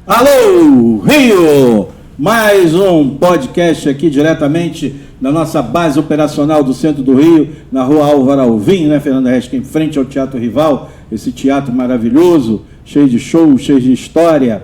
Alô, Rio! Mais um podcast aqui diretamente na nossa base operacional do centro do Rio, na rua Álvaro Alvim, né, Fernando Resch, em frente ao Teatro Rival, esse teatro maravilhoso, cheio de show, cheio de história.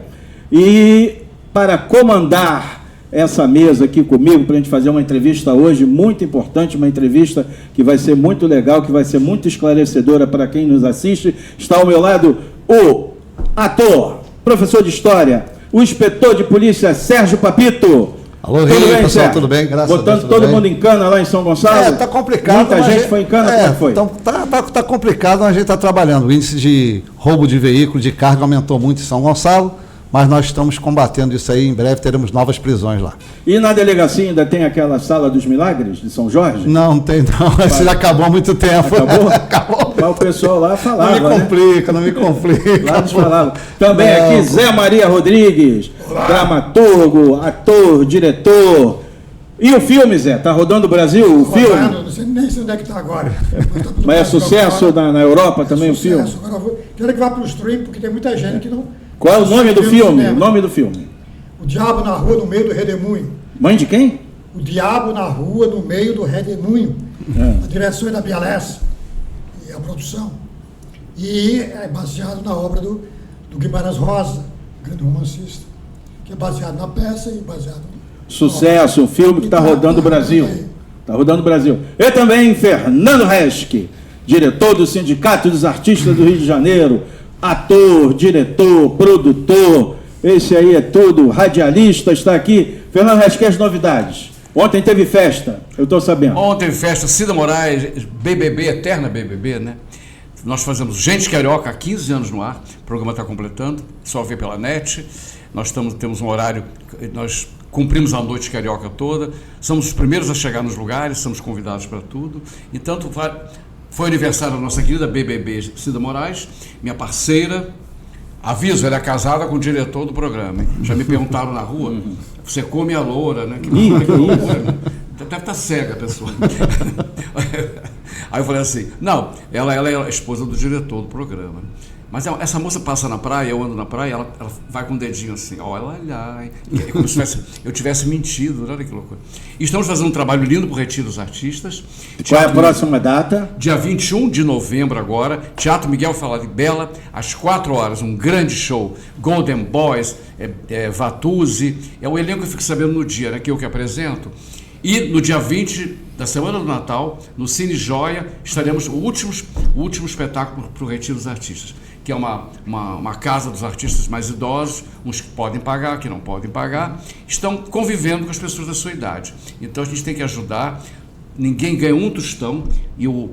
E para comandar essa mesa aqui comigo, para a gente fazer uma entrevista hoje muito importante, uma entrevista que vai ser muito legal, que vai ser muito esclarecedora para quem nos assiste, está ao meu lado o ator, professor de História, o inspetor de polícia Sérgio Papito. Alô, Rio, pessoal, Sérgio? tudo bem? Graças Botando a Deus, tudo todo bem. mundo em cana lá em São Gonçalo? Tá complicado. Muita gente foi em cana, como foi? Então, tá complicado, mas a gente está trabalhando. O índice de roubo de veículo, de carga aumentou muito em São Gonçalo, mas nós estamos combatendo isso aí. Em breve teremos novas prisões lá. E na delegacia ainda tem aquela Sala dos Milagres de São Jorge? Não tem não. Isso já acabou há muito tempo. Acabou? Acabou. Mas o pessoal lá falava, Não me complica. Lá eles falavam. Também Não. aqui Zé Maria Rodrigues, dramaturgo, ator, diretor. E o filme, Zé? Tá rodando o Brasil o filme? Não sei nem sei onde é que está agora. Mas é sucesso na Europa também o filme? Agora quero que vá para o stream, porque tem muita gente que não... Qual é o nome do filme? cinema. O nome do filme? O Diabo na Rua, no meio do Redemoinho. Mãe de quem? O Diabo na Rua, no meio do Redemoinho. A direção é da Bialess e a produção. E é baseado na obra do Guimarães Rosa, grande romancista, que é baseado na peça e baseado... Sucesso, um filme que está rodando o Brasil. Está rodando o Brasil. E também Fernando Resch, diretor do Sindicato dos Artistas do Rio de Janeiro, ator, diretor, produtor, esse aí é tudo, radialista, está aqui. Fernando Resch, as novidades. Ontem teve festa, eu estou sabendo. Ontem teve festa, Cida Moraes, BBB, eterna BBB, né? Nós fazemos Gente Carioca há 15 anos no ar, o programa está completando, só vê pela net. Nós temos um horário, nós cumprimos a noite carioca toda, somos os primeiros a chegar nos lugares, somos convidados para tudo. Então, foi aniversário da nossa querida BBB Cida Moraes, minha parceira. Aviso, ela é casada com o diretor do programa, hein? Já me perguntaram na rua, você come a loura, né? Que loucura, né? Deve estar cega a pessoa. Aí eu falei assim, não, ela é a esposa do diretor do programa. Mas essa moça passa na praia, eu ando na praia, ela vai com o dedinho assim, olha lá, é como se eu tivesse mentido, olha que loucura. E estamos fazendo um trabalho lindo para o Retiro dos Artistas. Qual é a próxima data? Dia 21 de novembro agora, Teatro Miguel Falabella, às 4 horas, um grande show, Golden Boys, Vatuzzi, é o elenco que eu fico sabendo no dia, né, que eu que apresento. E no dia 20 da semana do Natal, no Cine Joia, estaremos o último espetáculo para o Retiro dos Artistas, que é uma casa dos artistas mais idosos, uns que podem pagar, que não podem pagar, estão convivendo com as pessoas da sua idade. Então a gente tem que ajudar, ninguém ganha um tostão, e o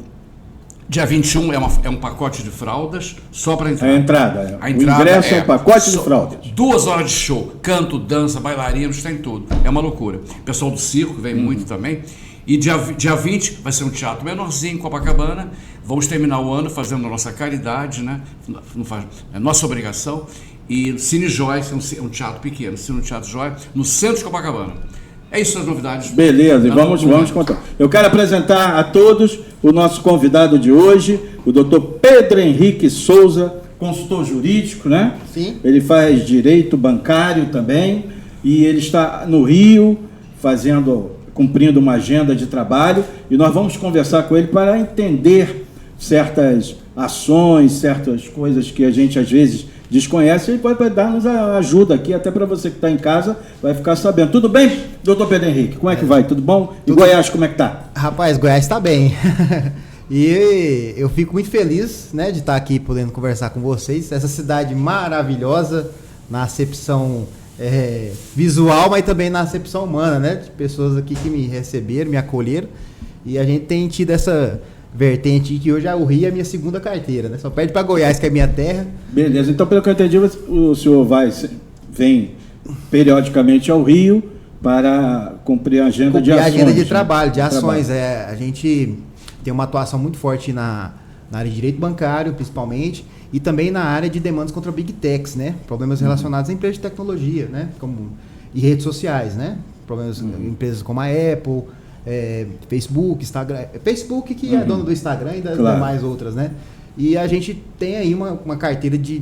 dia 21 é um pacote de fraldas, só para entrar. A entrada. A entrada o ingresso é um pacote de fraldas. 2 horas de show, canto, dança, bailarinos, tem tudo. É uma loucura. O pessoal do circo vem muito também. E dia 20 vai ser um teatro menorzinho em Copacabana. Vamos terminar o ano fazendo a nossa caridade, né? É nossa obrigação. E Cine Joia, é um teatro pequeno, Cine Teatro Joia, no centro de Copacabana. É isso as novidades. Beleza, e vamos contar. Eu quero apresentar a todos o nosso convidado de hoje, o Dr. Pedro Henrique Souza, consultor jurídico, né? Sim. Ele faz direito bancário também, e ele está no Rio cumprindo uma agenda de trabalho, e nós vamos conversar com ele para entender certas ações, certas coisas que a gente às vezes desconhece, e pode dar-nos a ajuda aqui, até para você que está em casa, vai ficar sabendo. Tudo bem, doutor Pedro Henrique? Como é que vai? Tudo bom? E Goiás, como é que está? Rapaz, Goiás está bem. E eu fico muito feliz, né, de estar aqui podendo conversar com vocês. Essa cidade maravilhosa, na acepção visual, mas também na acepção humana, né? De pessoas aqui que me receberam, me acolheram. E a gente tem tido essa vertente que hoje o Rio é a minha segunda carteira, né? Só perde para Goiás, que é minha terra. Beleza, então pelo que eu entendi, o senhor vem periodicamente ao Rio para cumprir a agenda de ações. Agenda de trabalho, de ações. A gente tem uma atuação muito forte na área de direito bancário, principalmente, e também na área de demandas contra Big Techs, né? Problemas relacionados a empresas de tecnologia, né? E redes sociais, né? Problemas empresas como a Apple, Facebook, Instagram. Facebook que é dono do Instagram e das demais outras, né? E a gente tem aí uma carteira de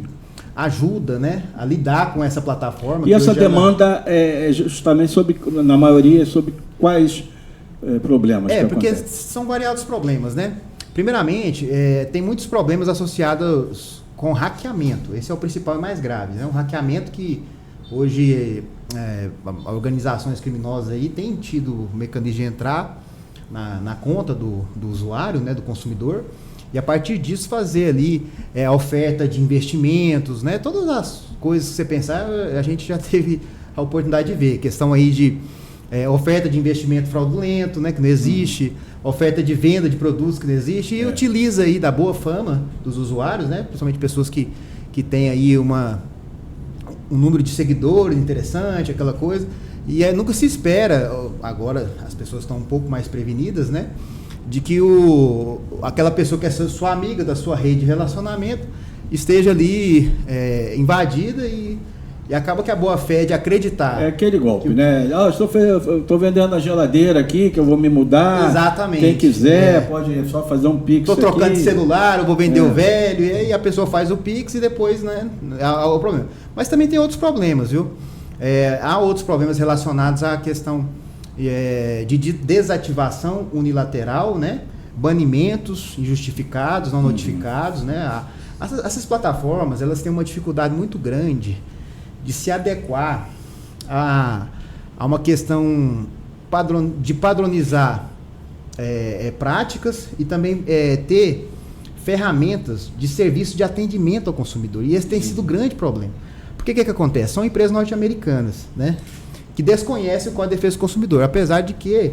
ajuda, né, a lidar com essa plataforma. E essa demanda é justamente na maioria, sobre quais problemas? Porque são variados problemas, né? Primeiramente, tem muitos problemas associados com hackeamento. Esse é o principal e mais grave, né? Um hackeamento que hoje organizações criminosas aí têm tido o mecanismo de entrar na conta do usuário, né, do consumidor, e a partir disso fazer ali a oferta de investimentos, né? Todas as coisas que você pensar, a gente já teve a oportunidade de ver. Questão aí de oferta de investimento fraudulento, né, que não existe, oferta de venda de produtos que não existe, e utiliza aí da boa fama dos usuários, né, principalmente pessoas que têm aí um número de seguidores interessante, aquela coisa, e nunca se espera, agora as pessoas estão um pouco mais prevenidas, né, de que aquela pessoa que é sua amiga da sua rede de relacionamento esteja ali invadida e acaba que a boa fé de acreditar. É aquele golpe, né? Estou vendendo a geladeira aqui, que eu vou me mudar. Exatamente. Quem quiser, pode só fazer um Pix. Estou trocando de celular, eu vou vender o velho, e aí a pessoa faz o Pix e depois, né, há o problema. Mas também tem outros problemas, viu? Há outros problemas relacionados à questão de desativação unilateral, né? Banimentos injustificados, não notificados, né? Essas plataformas, elas têm uma dificuldade muito grande de se adequar a uma questão de padronizar práticas e também ter ferramentas de serviço de atendimento ao consumidor. E esse tem sido o grande problema. Porque o que acontece? São empresas norte-americanas, né, que desconhecem o Código de Defesa do Consumidor, apesar de que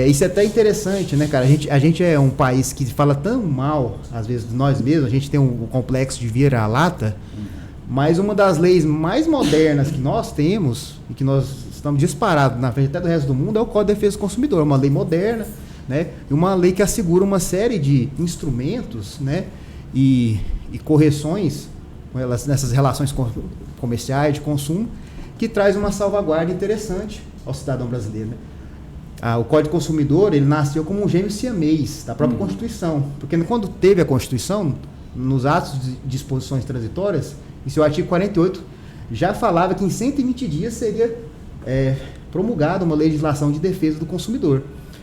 isso é até interessante, né, cara? A gente é um país que fala tão mal, às vezes, de nós mesmos, a gente tem um complexo de vira-lata. Mas uma das leis mais modernas que nós temos, e que nós estamos disparados na frente até do resto do mundo, é o Código de Defesa do Consumidor. É uma lei moderna, né? E uma lei que assegura uma série de instrumentos, né? E correções nessas relações comerciais, de consumo, que traz uma salvaguarda interessante ao cidadão brasileiro, né? O Código de Consumidor, ele nasceu como um gêmeo siamês da própria Constituição. Porque quando teve a Constituição, nos atos de disposições transitórias, em seu artigo 48, já falava que em 120 dias seria promulgada uma legislação de defesa do consumidor.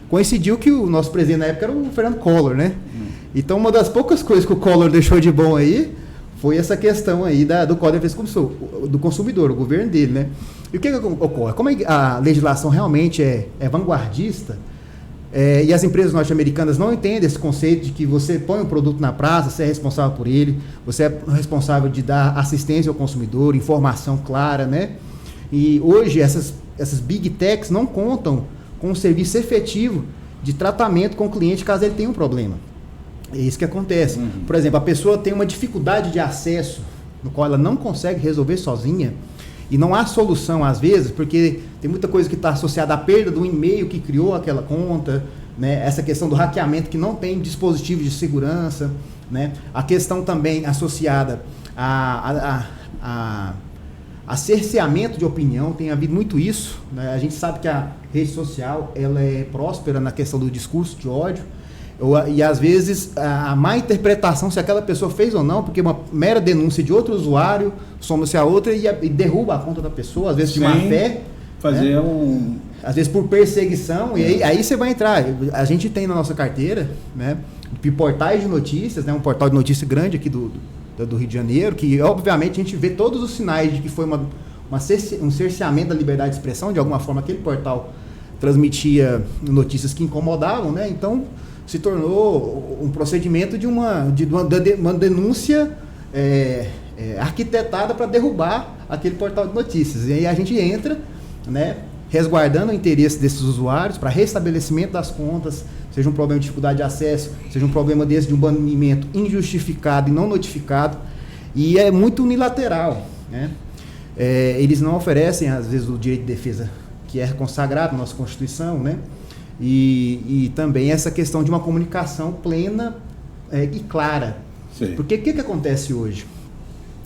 Coincidiu que o nosso presidente na época era o Fernando Collor, né? Então, uma das poucas coisas que o Collor deixou de bom aí foi essa questão aí do Código de Defesa do Consumidor, o governo dele, né? E o que ocorre? Como a legislação realmente é vanguardista, e as empresas norte-americanas não entendem esse conceito de que você põe um produto na praça, você é responsável por ele, você é responsável de dar assistência ao consumidor, informação clara, né? E hoje essas big techs não contam com um serviço efetivo de tratamento com o cliente caso ele tenha um problema. É isso que acontece. Por exemplo, a pessoa tem uma dificuldade de acesso, no qual ela não consegue resolver sozinha, e não há solução às vezes, porque tem muita coisa que está associada à perda do e-mail que criou aquela conta, né? Essa questão do hackeamento que não tem dispositivos de segurança, né? A questão também associada a cerceamento de opinião, tem havido muito isso, né? A gente sabe que a rede social ela é próspera na questão do discurso de ódio, e às vezes a má interpretação se aquela pessoa fez ou não, porque uma mera denúncia de outro usuário soma-se a outra e derruba a conta da pessoa, às vezes de má fé. Fazer né? Às vezes por perseguição, e aí você vai entrar. A gente tem na nossa carteira, né, portais de notícias, né, um portal de notícia grande aqui do Rio de Janeiro, que obviamente a gente vê todos os sinais de que foi um cerceamento da liberdade de expressão, de alguma forma aquele portal transmitia notícias que incomodavam, né? Então se tornou um procedimento de uma denúncia arquitetada para derrubar aquele portal de notícias. E aí a gente entra, né, resguardando o interesse desses usuários para restabelecimento das contas, seja um problema de dificuldade de acesso, seja um problema desse de um banimento injustificado e não notificado, e é muito unilateral, né? Eles não oferecem, às vezes, o direito de defesa que é consagrado na nossa Constituição, né? E também essa questão de uma comunicação plena e clara. Sim. Porque o que acontece hoje?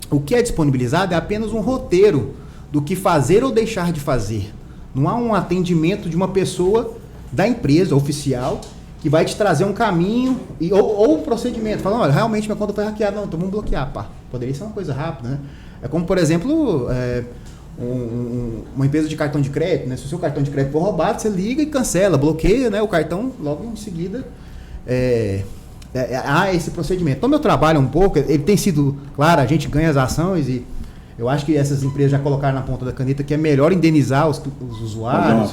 O que é disponibilizado é apenas um roteiro do que fazer ou deixar de fazer. Não há um atendimento de uma pessoa da empresa oficial que vai te trazer um caminho ou um procedimento. Falando, olha, realmente minha conta foi hackeada. Não, então vamos bloquear, pá. poderia ser uma coisa rápida, né? É como, por exemplo, uma empresa de cartão de crédito, né? Se o seu cartão de crédito for roubado, você liga e cancela, bloqueia, né, o cartão, logo em seguida há esse procedimento. Então, meu trabalho um pouco, ele tem sido, claro, a gente ganha as ações e eu acho que essas empresas já colocaram na ponta da caneta que é melhor indenizar os usuários,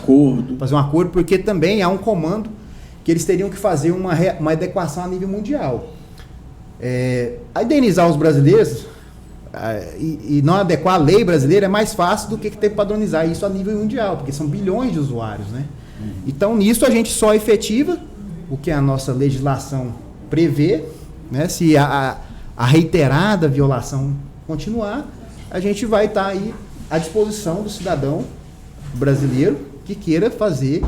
fazer um acordo, porque também há um comando que eles teriam que fazer uma adequação a nível mundial. A indenizar os brasileiros e não adequar a lei brasileira é mais fácil do que ter que padronizar isso a nível mundial, porque são bilhões de usuários, né? Então, nisso a gente só efetiva o que a nossa legislação prevê, né? Se a reiterada violação continuar, a gente vai estar aí à disposição do cidadão brasileiro que queira fazer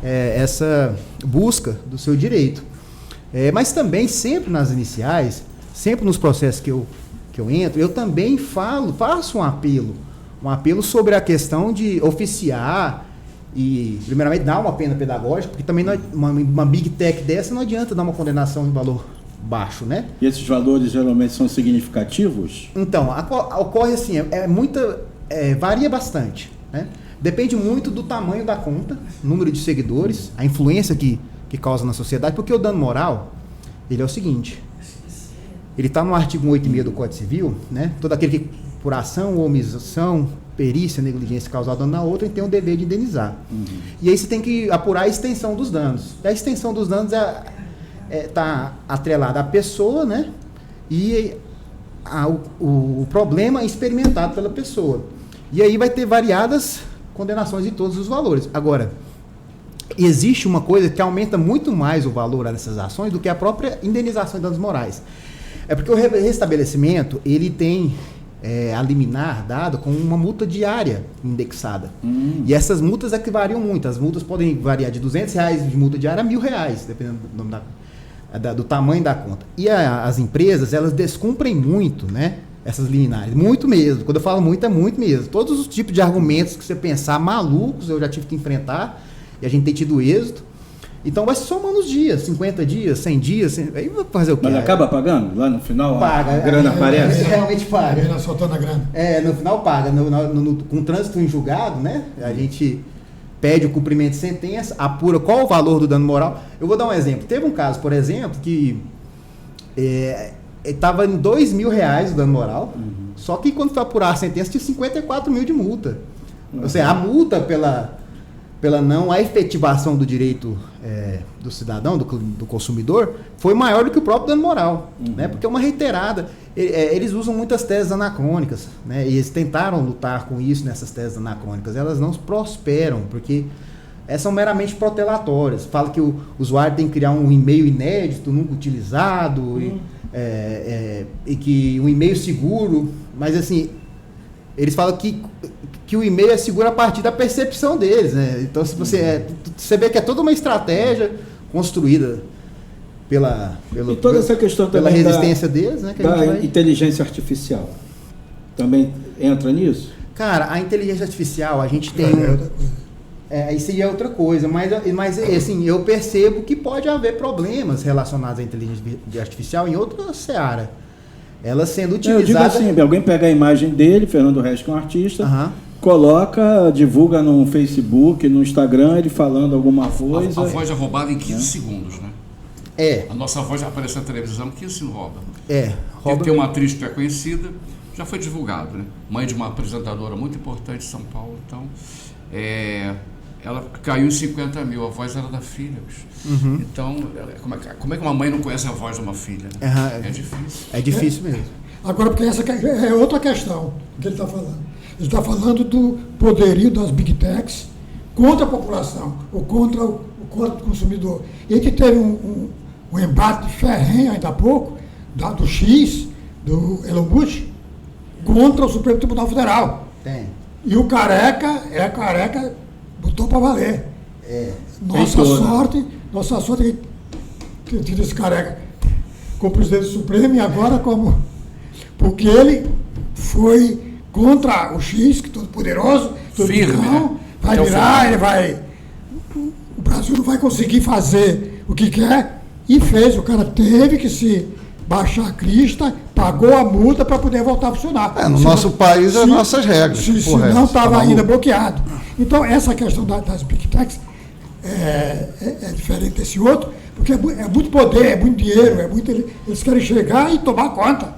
essa busca do seu direito. Mas também, sempre nas iniciais, sempre nos processos que eu entro, eu também faço um apelo sobre a questão de oficiar e, primeiramente, dar uma pena pedagógica, porque também uma big tech dessa não adianta dar uma condenação em valor baixo, né? E esses valores geralmente são significativos? Então, ocorre assim, varia bastante, né? Depende muito do tamanho da conta, número de seguidores, a influência que causa na sociedade, porque o dano moral, ele é o seguinte, ele está no artigo 186 do Código Civil, né? Todo aquele que, por ação ou omissão, perícia, negligência causar dano na outra, ele tem o dever de indenizar. E aí você tem que apurar a extensão dos danos. E a extensão dos danos está atrelada à pessoa, né? E o problema experimentado pela pessoa. E aí vai ter variadas condenações de todos os valores. Agora, existe uma coisa que aumenta muito mais o valor dessas ações do que a própria indenização de danos morais. É porque o restabelecimento, ele tem a liminar dada com uma multa diária indexada. E essas multas é que variam muito. As multas podem variar de R$200 de multa diária a R$1.000, dependendo do tamanho da conta. E as empresas, elas descumprem muito, né, essas liminares. Muito mesmo. Quando eu falo muito, é muito mesmo. Todos os tipos de argumentos que você pensar malucos, eu já tive que enfrentar, e a gente tem tido êxito. Então vai somando os dias, 50 dias, 100 dias, aí vai fazer o quê? Mas acaba pagando? Lá no final paga, a grana aparece? Realmente paga. Ele soltando a grana. No final paga. Com o trânsito em julgado, né? A gente pede o cumprimento de sentença, apura qual o valor do dano moral. Eu vou dar um exemplo. Teve um caso, por exemplo, que estava em R$2.000 o dano moral, só que quando foi apurar a sentença tinha 54 mil de multa. Ou seja, a multa pela não a efetivação do direito do cidadão, do consumidor, foi maior do que o próprio dano moral, né? Porque é uma reiterada. Eles usam muitas teses anacrônicas, né? E eles tentaram lutar com isso nessas teses anacrônicas. Elas não prosperam, porque são meramente protelatórias. Fala que o usuário tem que criar um e-mail inédito, nunca utilizado, e que um e-mail seguro, mas assim, eles falam que o e-mail é seguro a partir da percepção deles, né? Então, se você vê que é toda uma estratégia construída e toda essa questão pela também resistência deles, né? Que inteligência artificial também entra nisso? Cara, a inteligência artificial, a gente tem isso aí é outra coisa, mas assim, eu percebo que pode haver problemas relacionados à inteligência artificial em outra seara. Ela sendo utilizada... Eu digo assim, alguém pega a imagem dele, Fernando Resch, que é um artista, coloca, divulga no Facebook, no Instagram, ele falando alguma coisa. A voz é roubada em 15 segundos, né? A nossa voz já apareceu na televisão, 15 segundos rouba. Tem uma atriz que é conhecida, já foi divulgado, né? Mãe de uma apresentadora muito importante de São Paulo, então... ela caiu em 50 mil, a voz era da filha. Então, como é que uma mãe não conhece a voz de uma filha? Né? É difícil. É difícil mesmo. Agora, porque essa é outra questão que ele está falando. Ele está falando do poderio das big techs contra a população, ou contra o consumidor. E que teve um embate ferrenho ainda há pouco, do X, do Elon Musk, contra o Supremo Tribunal Federal. Tem. E o careca botou para valer. Nossa sorte que tira esse careca como presidente do Supremo e agora como... Porque ele foi contra o X, que todo poderoso, todo firme, não, vai virar, o Brasil não vai conseguir fazer o que quer, e fez. O cara teve que se baixar a crista, pagou a multa para poder voltar a funcionar. No nosso país, as nossas regras. Se não estava ainda bloqueado. Então, essa questão das Big Techs é diferente desse outro, porque é muito poder, é muito dinheiro, eles querem chegar e tomar conta.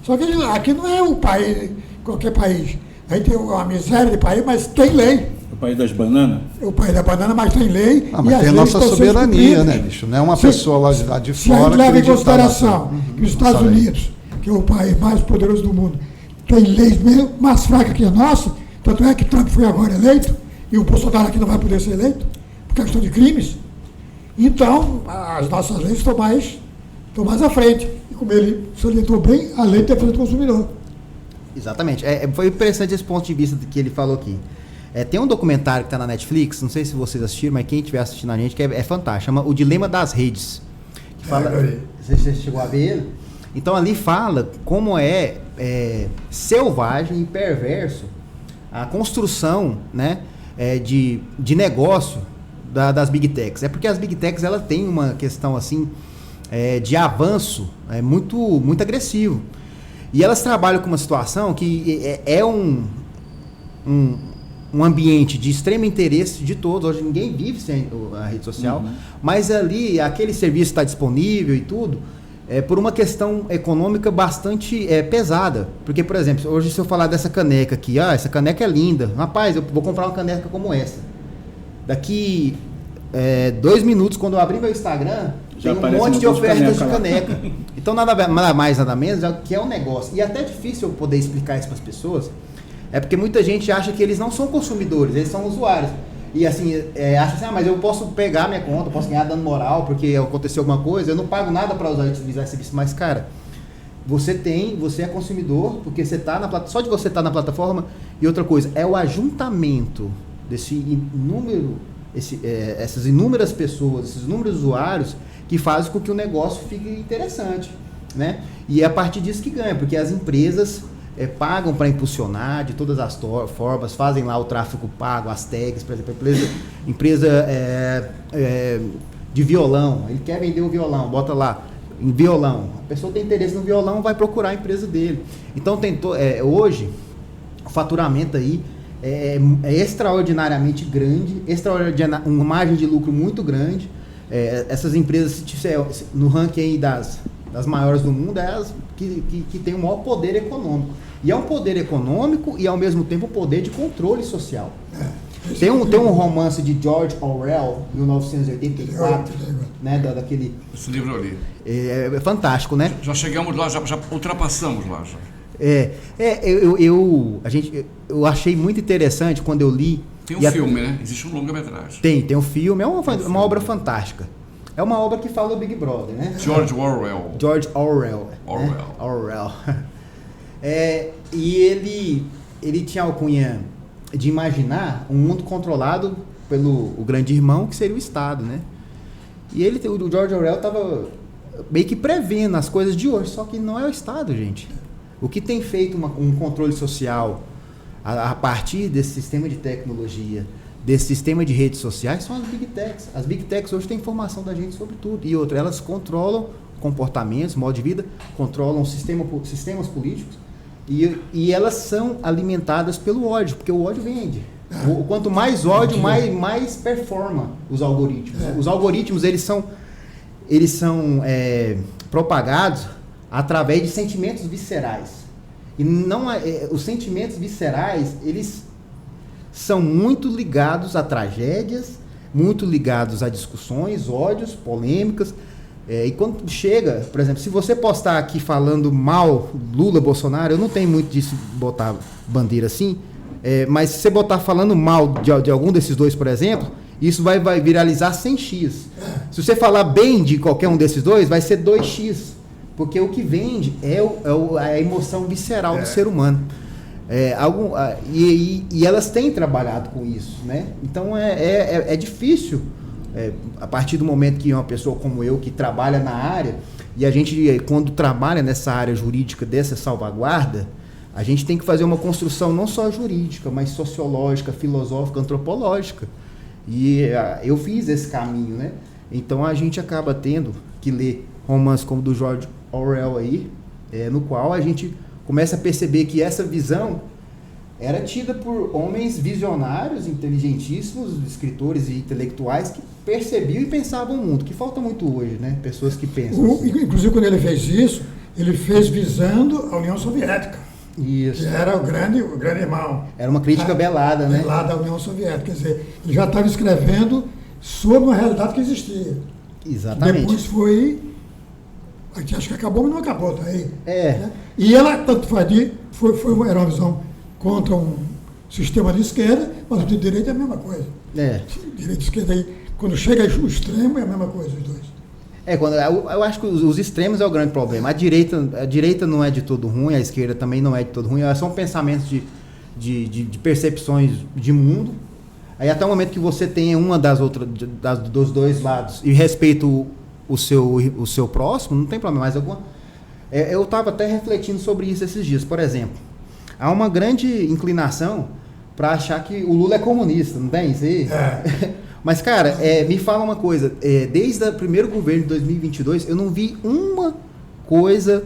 Só que aqui não é um país, qualquer país. Aí tem uma miséria de país, mas tem lei. O país das bananas? É o país da banana, mas tem lei. Mas tem a nossa soberania, né, bicho? Não é uma pessoa lá de fora. Se a gente leva em consideração que os Estados Unidos, que é o país mais poderoso do mundo, tem leis mesmo mais fracas que a nossa, tanto é que Trump foi agora eleito, e o Bolsonaro aqui não vai poder ser eleito, por questão de crimes. Então, as nossas leis estão mais à frente. E como ele salientou bem, a lei de defesa do consumidor. Exatamente. Foi interessante esse ponto de vista que ele falou aqui. Tem um documentário que está na Netflix, não sei se vocês assistiram, mas quem estiver assistindo a gente, que é fantástico, chama O Dilema das Redes. Que fala, você chegou a ver ele? Então ali fala como é selvagem e perverso a construção, né, de negócio das Big Techs. É porque as Big Techs ela tem uma questão assim de avanço muito, muito agressivo. E elas trabalham com uma situação que é um ambiente de extremo interesse de todos. Hoje ninguém vive sem a rede social, mas ali aquele serviço está disponível e tudo, por uma questão econômica bastante pesada. Porque, por exemplo, hoje se eu falar dessa caneca aqui, essa caneca é linda, rapaz, eu vou comprar uma caneca como essa. Daqui 2 minutos, quando eu abrir meu Instagram, tem um monte de ofertas de caneca. Então, nada mais, nada menos, que é um negócio. E é até difícil eu poder explicar isso para as pessoas, porque muita gente acha que eles não são consumidores, eles são usuários. E assim, acha assim, mas eu posso pegar minha conta, posso ganhar dano moral porque aconteceu alguma coisa, eu não pago nada para usar esse serviço. Mas, cara, você é consumidor, porque você tá só de você estar na plataforma. E outra coisa, é o ajuntamento desse número, essas inúmeras pessoas, esses inúmeros usuários, que fazem com que o negócio fique interessante, né? E é a partir disso que ganha, porque as empresas pagam para impulsionar de todas as formas, fazem lá o tráfego pago, as tags, por exemplo, empresa de violão, ele quer vender o violão, bota lá em violão, a pessoa tem interesse no violão, vai procurar a empresa dele. Então hoje o faturamento aí é extraordinariamente grande, uma margem de lucro muito grande. Essas empresas, no ranking aí das maiores do mundo, é as que tem o maior poder econômico. E é um poder econômico e, ao mesmo tempo, um poder de controle social. Tem um romance de George Orwell, 1984, né, daquele... Esse livro ali. É fantástico, né? Já chegamos lá, já ultrapassamos lá. Já. Eu achei muito interessante quando eu li... Tem um filme, né? Existe um longa-metragem. Tem um filme, é uma obra fantástica. É uma obra que fala do Big Brother, né? George Orwell. George Orwell. Orwell. Né? Orwell. E ele tinha a alcunha de imaginar um mundo controlado pelo o grande irmão, que seria o Estado, né? E o George Orwell estava meio que prevendo as coisas de hoje, só que não é o Estado, gente. O que tem feito um controle social a partir desse sistema de tecnologia, desse sistema de redes sociais, são as Big Techs. As Big Techs hoje têm informação da gente sobre tudo. E outra, elas controlam comportamentos, modo de vida, controlam sistemas políticos e elas são alimentadas pelo ódio, porque o ódio vende. Quanto mais ódio, mais performa os algoritmos. Os algoritmos, eles são propagados através de sentimentos viscerais. E não os sentimentos viscerais, eles são muito ligados a tragédias, muito ligados a discussões, ódios, polêmicas. E quando chega, por exemplo, se você postar aqui falando mal Lula, Bolsonaro, eu não tenho muito disso botar bandeira assim, mas se você botar falando mal de algum desses dois, por exemplo, isso vai viralizar 100x. Se você falar bem de qualquer um desses dois, vai ser 2x. Porque o que vende é a emoção visceral do ser humano. E elas têm trabalhado com isso, né? Então é difícil, a partir do momento que uma pessoa como eu, que trabalha na área, e a gente, quando trabalha nessa área jurídica dessa salvaguarda, a gente tem que fazer uma construção não só jurídica, mas sociológica, filosófica, antropológica. E eu fiz esse caminho, né? Então a gente acaba tendo que ler romances como do George Orwell aí, no qual a gente começa a perceber que essa visão era tida por homens visionários, inteligentíssimos, escritores e intelectuais que percebiam e pensavam o mundo, que falta muito hoje, né? Pessoas que pensam. Inclusive, quando ele fez isso, ele fez visando a União Soviética. Isso. Que era o grande irmão. Era uma crítica velada, né? Velada à União Soviética. Quer dizer, ele já estava escrevendo sobre uma realidade que existia. Exatamente. Depois foi... Acho que acabou, mas não acabou, tá aí. É. E ela, tanto faz, era uma visão contra um sistema de esquerda, mas o de direita é a mesma coisa. Direita e esquerda aí, quando chega o extremo, é a mesma coisa, os dois. Eu acho que os extremos é o grande problema. A direita não é de todo ruim, a esquerda também não é de todo ruim. São pensamentos de percepções de mundo. Aí até o momento que você tem uma dos dois lados e respeita o seu próximo, não tem problema. Mas eu estava até refletindo sobre isso esses dias. Por exemplo, há uma grande inclinação para achar que o Lula é comunista, não tem isso aí? Mas, cara, me fala uma coisa. Desde o primeiro governo de 2022, eu não vi uma coisa,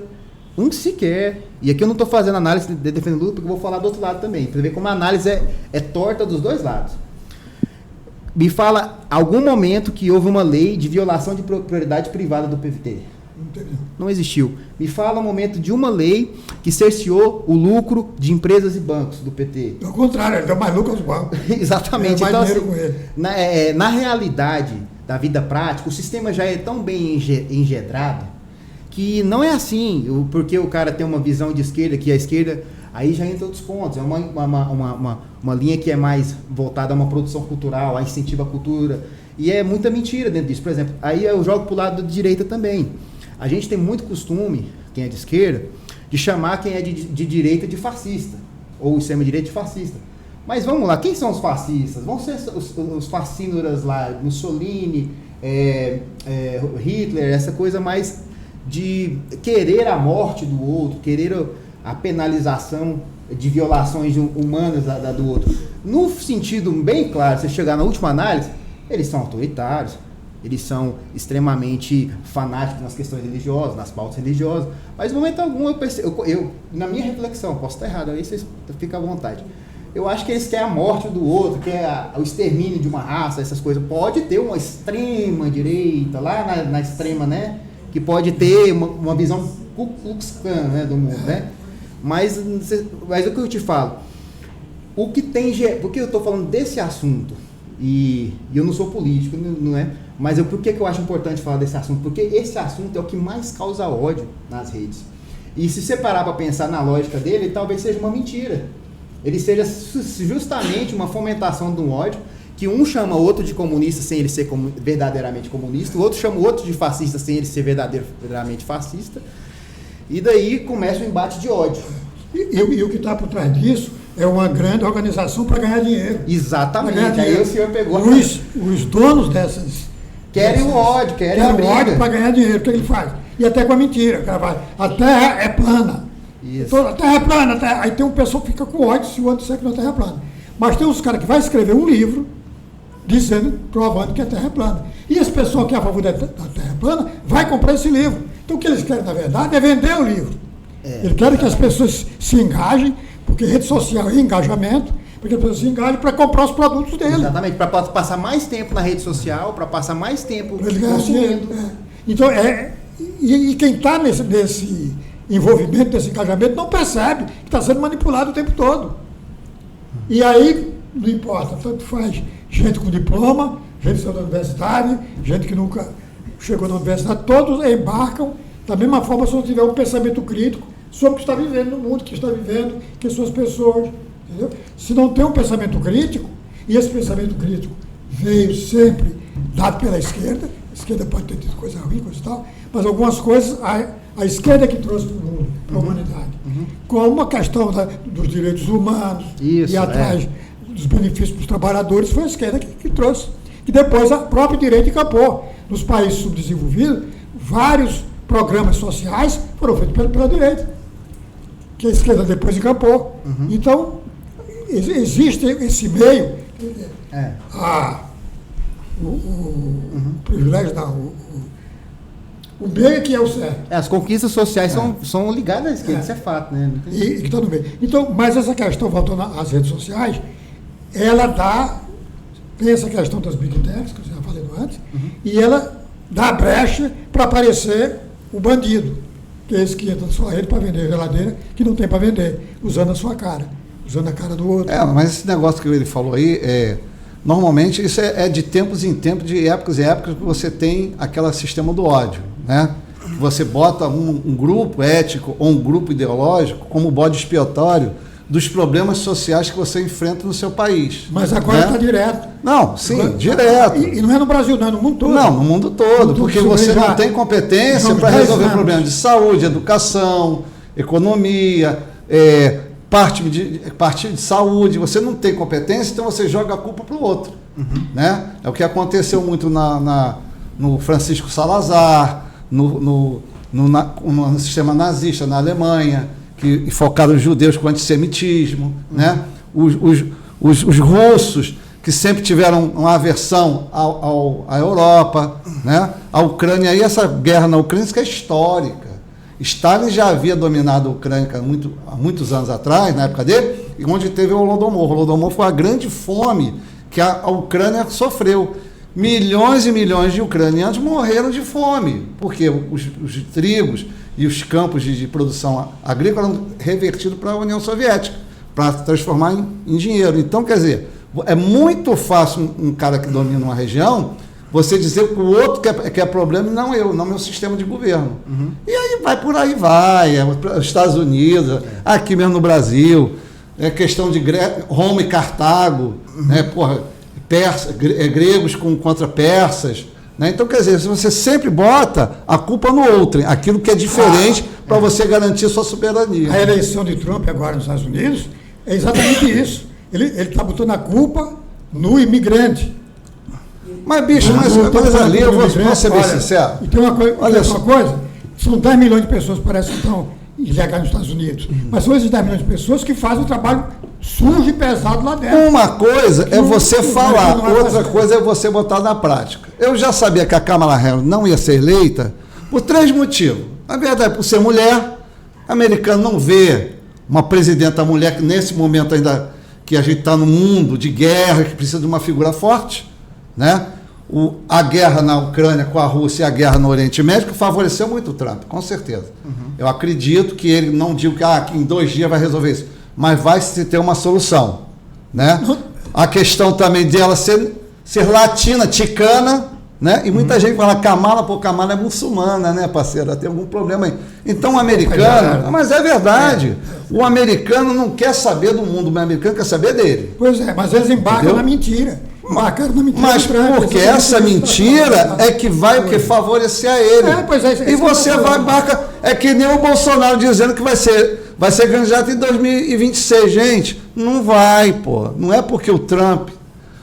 sequer. E aqui eu não estou fazendo análise de defender o Lula, porque eu vou falar do outro lado também. Para ver como a análise é torta dos dois lados. Me fala algum momento que houve uma lei de violação de propriedade privada do PVT. Não existiu. Me fala um momento de uma lei que cerceou o lucro de empresas e bancos do PT. Ao contrário, ele deu mais lucro aos bancos. Exatamente. Mais então, dinheiro assim, com ele. na realidade da vida prática, o sistema já é tão bem engendrado que não é assim, porque o cara tem uma visão de esquerda, que a esquerda, aí já entra outros pontos. É uma linha que é mais voltada a uma produção cultural, a incentiva a cultura. E é muita mentira dentro disso. Por exemplo, aí eu jogo pro lado da direita também. A gente tem muito costume, quem é de esquerda, de chamar quem é de direita de fascista, ou extrema-direita de fascista. Mas vamos lá, quem são os fascistas? Vão ser os fascínoras lá, Mussolini, Hitler, essa coisa mais de querer a morte do outro, querer a penalização de violações humanas do outro. No sentido bem claro, você chegar na última análise, eles são autoritários, eles são extremamente fanáticos nas questões religiosas, nas pautas religiosas, mas no momento algum eu na minha reflexão, posso estar errado, aí vocês ficam à vontade. Eu acho que eles querem a morte do outro, querem o extermínio de uma raça, essas coisas. Pode ter uma extrema direita, lá na extrema, né? Que pode ter uma visão Ku Klux Klan, né, do mundo, né? Mas o que eu te falo, por que eu estou falando desse assunto? E eu não sou político, não é? Mas por que eu acho importante falar desse assunto? Porque esse assunto é o que mais causa ódio nas redes. E se você parar para pensar na lógica dele, talvez seja uma mentira. Ele seja justamente uma fomentação de um ódio, que um chama outro de comunista sem ele ser verdadeiramente comunista, o outro chama o outro de fascista sem ele ser verdadeiramente fascista, e daí começa o embate de ódio. E o que está por trás disso é uma grande organização para ganhar dinheiro. Exatamente, ganhar dinheiro. Aí o senhor pegou... Os donos dessas... Querem o ódio, querem a briga. ódio para ganhar dinheiro, o que ele faz? E até com a mentira, o cara vai, a terra é plana. Isso. Então, a terra é plana, aí tem um pessoal que fica com ódio se o outro disser que a terra é plana. Mas tem uns caras que vai escrever um livro dizendo, provando que a terra é plana. E esse pessoal que é a favor da terra plana vai comprar esse livro. Então o que eles querem, na verdade, é vender o livro. Eles querem que as pessoas se engajem, porque rede social é engajamento, porque as pessoas se engajem para comprar os produtos dele. Exatamente, para passar mais tempo na rede social, para passar mais tempo consumindo. Então, e quem está nesse envolvimento, nesse engajamento, não percebe que está sendo manipulado o tempo todo. E aí, não importa, tanto faz gente com diploma, gente que saiu da universidade, gente que nunca chegou na universidade, todos embarcam da mesma forma se não tiver um pensamento crítico sobre o que está vivendo no mundo, que está vivendo, que são as pessoas, entendeu? Se não tem um pensamento crítico, e esse pensamento crítico veio sempre dado pela esquerda, a esquerda pode ter tido coisa ruim, coisa e tal, mas algumas coisas a esquerda que trouxe para o mundo, para a humanidade. Como a questão dos direitos humanos, e atrás dos benefícios para os trabalhadores, foi a esquerda que trouxe. Que depois a própria direita encapou. Nos países subdesenvolvidos, vários programas sociais foram feitos pela direita, que a esquerda depois encapou. Então, existe esse meio, o privilégio, O meio que é o certo. As conquistas sociais são ligadas à esquerda, isso é fato, né? E que está no meio. Então, mas essa questão, voltando às redes sociais, ela tem essa questão das big techs, que eu já falei antes, e ela dá brecha para aparecer o bandido, que é esse que entra na sua rede para vender geladeira, que não tem para vender, usando a sua cara, usando a cara do outro. Mas esse negócio que ele falou aí, normalmente isso é de tempos em tempos, de épocas em épocas, que você tem aquele sistema do ódio, né? Você bota um grupo ético ou um grupo ideológico como bode expiatório dos problemas sociais que você enfrenta no seu país. Mas agora está direto. Não, sim, direto. E não é no Brasil, não, é no mundo todo. Não, no mundo todo, porque você não tem competência para resolver problemas de saúde, educação, economia, parte de saúde, você não tem competência, então você joga a culpa para o outro. Né? É o que aconteceu muito no Francisco Salazar, no sistema nazista na Alemanha, que focaram os judeus com antissemitismo, né? Os russos, que sempre tiveram uma aversão à Europa, né? A Ucrânia, e essa guerra na Ucrânia que é histórica. Stalin já havia dominado a Ucrânia há muitos anos atrás, na época dele, e onde teve o Holodomor. O Holodomor foi a grande fome que a Ucrânia sofreu. Milhões e milhões de ucranianos morreram de fome, porque os trigos e os campos de produção agrícola eram revertidos para a União Soviética, para transformar em dinheiro. Então, quer dizer, é muito fácil um cara que domina uma região, você dizer que o outro que é problema, não meu sistema de governo. E aí por aí vai, os Estados Unidos, aqui mesmo no Brasil, questão de Roma e Cartago, né, gregos contra persas, né? Então, quer dizer, se você sempre bota a culpa no outro, aquilo que é diferente para você garantir sua soberania. A eleição de Trump agora nos Estados Unidos é exatamente isso. Ele está botando a culpa no imigrante. Mas, bicho, mas ali eu vou ser bem sincero. E tem uma coisa, são 10 milhões de pessoas, parece que estão ilegais nos Estados Unidos. Mas são esses 10 milhões de pessoas que fazem o trabalho sujo e pesado lá dentro. Uma coisa é você falar, outra coisa é você botar na prática. Eu já sabia que a Kamala Harris não ia ser eleita por 3 motivos. Na verdade, por ser mulher, americano não vê uma presidenta mulher, que nesse momento ainda que a gente está no mundo de guerra, que precisa de uma figura forte, né? A guerra na Ucrânia com a Rússia e a guerra no Oriente Médio favoreceu muito o Trump, com certeza. Eu acredito que ele não diga que em 2 dias vai resolver isso, mas vai se ter uma solução, né? A questão também dela ser latina, ticana, né? E muita gente fala Kamala é muçulmana, né, parceira? Tem algum problema aí. Então o americano, mas é verdade, o americano não quer saber do mundo, o americano quer saber dele. Pois é, mas eles embarcam na mentira. Mas porque essa mentira é que vai favorecer a ele. E você vai embarcar. É que nem o Bolsonaro dizendo que vai ser candidato em 2026. Gente, não vai, pô. Não é porque o Trump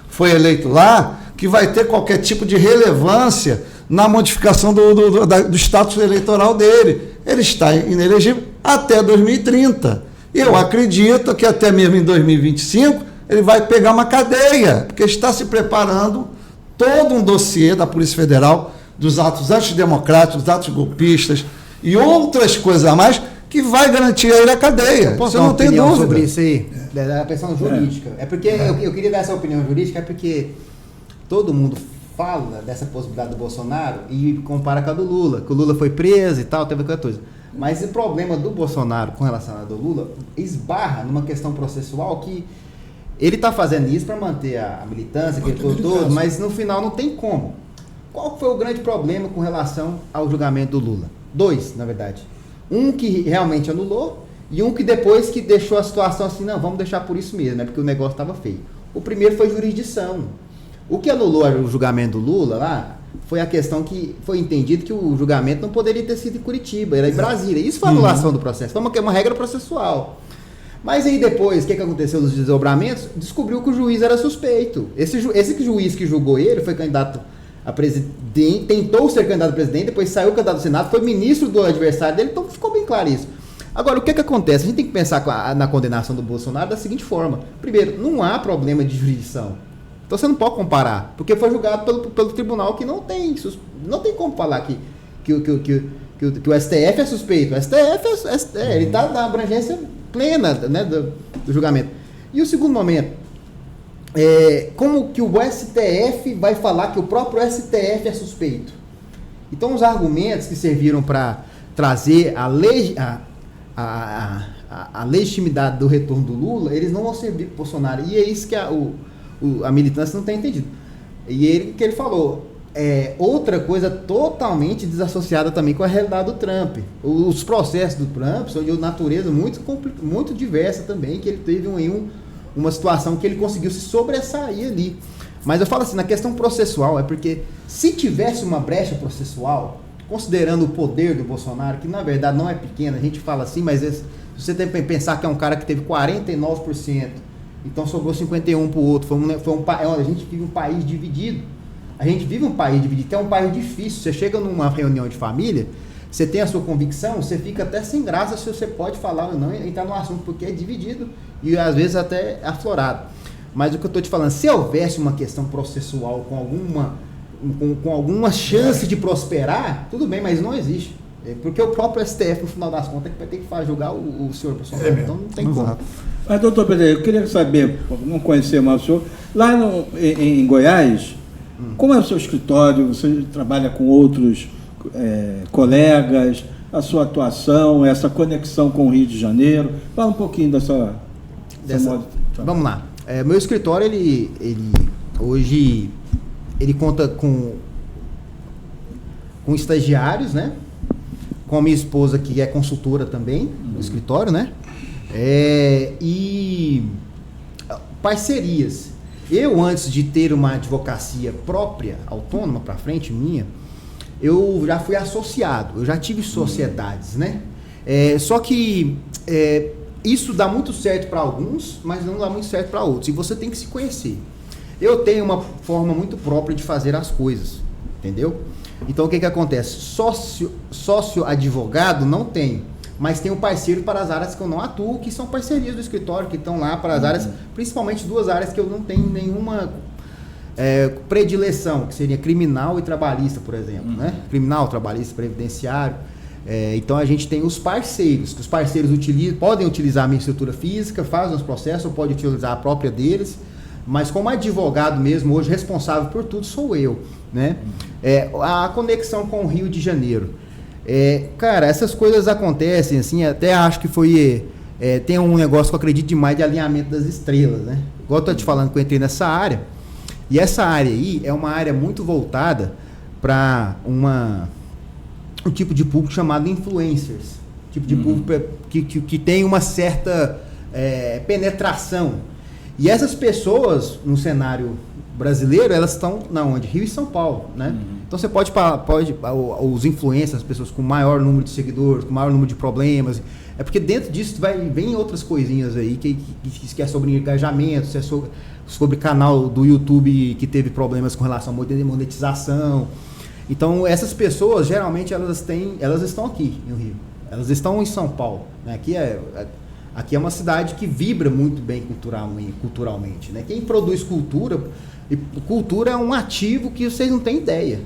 foi eleito lá que vai ter qualquer tipo de relevância na modificação do status eleitoral dele. Ele está inelegível até 2030. E eu acredito que até mesmo em 2025 ele vai pegar uma cadeia, porque está se preparando todo um dossiê da Polícia Federal, dos atos antidemocráticos, dos atos golpistas e outras coisas a mais, que vai garantir a ele a cadeia. Você não tem dúvida sobre isso aí, da questão jurídica. É porque eu queria dar essa opinião jurídica, é porque todo mundo fala dessa possibilidade do Bolsonaro e compara com a do Lula, que o Lula foi preso e tal, teve aquela coisa. Mas o problema do Bolsonaro com relação ao do Lula esbarra numa questão processual que ele está fazendo isso para manter a militância, aquele todo, mas no final não tem como. Qual foi o grande problema com relação ao julgamento do Lula? 2, na verdade. Um que realmente anulou e um que depois que deixou a situação assim, não, vamos deixar por isso mesmo, né, porque o negócio estava feio. O primeiro foi jurisdição. O que anulou o julgamento do Lula lá foi a questão que foi entendido que o julgamento não poderia ter sido em Curitiba, era em Brasília. Isso foi a anulação do processo, foi uma regra processual. Mas aí depois, o que aconteceu nos desdobramentos? Descobriu que o juiz era suspeito. Esse juiz que julgou ele foi candidato a presidente, tentou ser candidato a presidente, depois saiu candidato ao Senado, foi ministro do adversário dele, então ficou bem claro isso. Agora, o que acontece? A gente tem que pensar na condenação do Bolsonaro da seguinte forma. Primeiro, não há problema de jurisdição. Então você não pode comparar, porque foi julgado pelo tribunal que não tem como falar que o STF é suspeito. O STF ele está na abrangência plena, né, do julgamento. E o segundo momento, como que o STF vai falar que o próprio STF é suspeito? Então, os argumentos que serviram para trazer a legitimidade do retorno do Lula, eles não vão servir para o Bolsonaro. E é isso que a militância não tem entendido. E que ele falou, outra coisa totalmente desassociada também com a realidade do Trump. Os processos do Trump são de natureza muito diversa também, que ele teve uma situação que ele conseguiu se sobressair ali. Mas eu falo assim, na questão processual, é porque se tivesse uma brecha processual, considerando o poder do Bolsonaro, que na verdade não é pequeno, a gente fala assim, mas se você tem que pensar que é um cara que teve 49%, então sobrou 51% para o outro, a gente vive um país dividido. A gente vive um país dividido, que é um país difícil. Você chega numa reunião de família, você tem a sua convicção, você fica até sem graça se você pode falar ou não entrar no assunto, porque é dividido e às vezes até aflorado. Mas o que eu estou te falando, se houvesse uma questão processual com alguma chance de prosperar, tudo bem, mas não existe. Porque o próprio STF, no final das contas, vai ter que julgar o senhor Bolsonaro. Então não tem como. Mas, doutor Pedreira, eu queria saber, não conhecer mais o senhor, lá em Goiás, como é o seu escritório? Você trabalha com outros colegas, a sua atuação, essa conexão com o Rio de Janeiro? Fala um pouquinho dessa modo. Vamos lá. Meu escritório, hoje, ele conta com estagiários, né? Com a minha esposa, que é consultora também no escritório, né? E parcerias. Eu, antes de ter uma advocacia própria, autônoma para frente minha, eu já fui associado, eu já tive sociedades, né? Só que isso dá muito certo para alguns, mas não dá muito certo para outros. E você tem que se conhecer. Eu tenho uma forma muito própria de fazer as coisas, entendeu? Então, o que acontece? Sócio advogado não tem, mas tem um parceiro para as áreas que eu não atuo, que são parcerias do escritório, que estão lá para as áreas, principalmente duas áreas que eu não tenho nenhuma predileção, que seria criminal e trabalhista, por exemplo, né? Criminal, trabalhista, previdenciário. Então a gente tem os parceiros, que os parceiros podem utilizar a minha estrutura física, fazem os processos, ou podem utilizar a própria deles, mas como advogado mesmo, hoje responsável por tudo sou eu, né? A conexão com o Rio de Janeiro. Cara, essas coisas acontecem, assim, até acho que tem um negócio que eu acredito demais de alinhamento das estrelas, né? Igual eu tô te falando que eu entrei nessa área, e essa área aí é uma área muito voltada para um tipo de público chamado influencers, tipo de público que tem uma certa penetração. E essas pessoas, no cenário brasileiro, elas estão na onde? Rio e São Paulo, né? Então você pode os influencers, as pessoas com maior número de seguidores, com maior número de problemas, porque dentro disso vem outras coisinhas aí, que é sobre engajamento, é sobre canal do YouTube que teve problemas com relação à monetização. Então essas pessoas, geralmente, elas estão aqui no Rio, elas estão em São Paulo, né? Aqui é uma cidade que vibra muito bem culturalmente, né? Quem produz cultura é um ativo que vocês não têm ideia.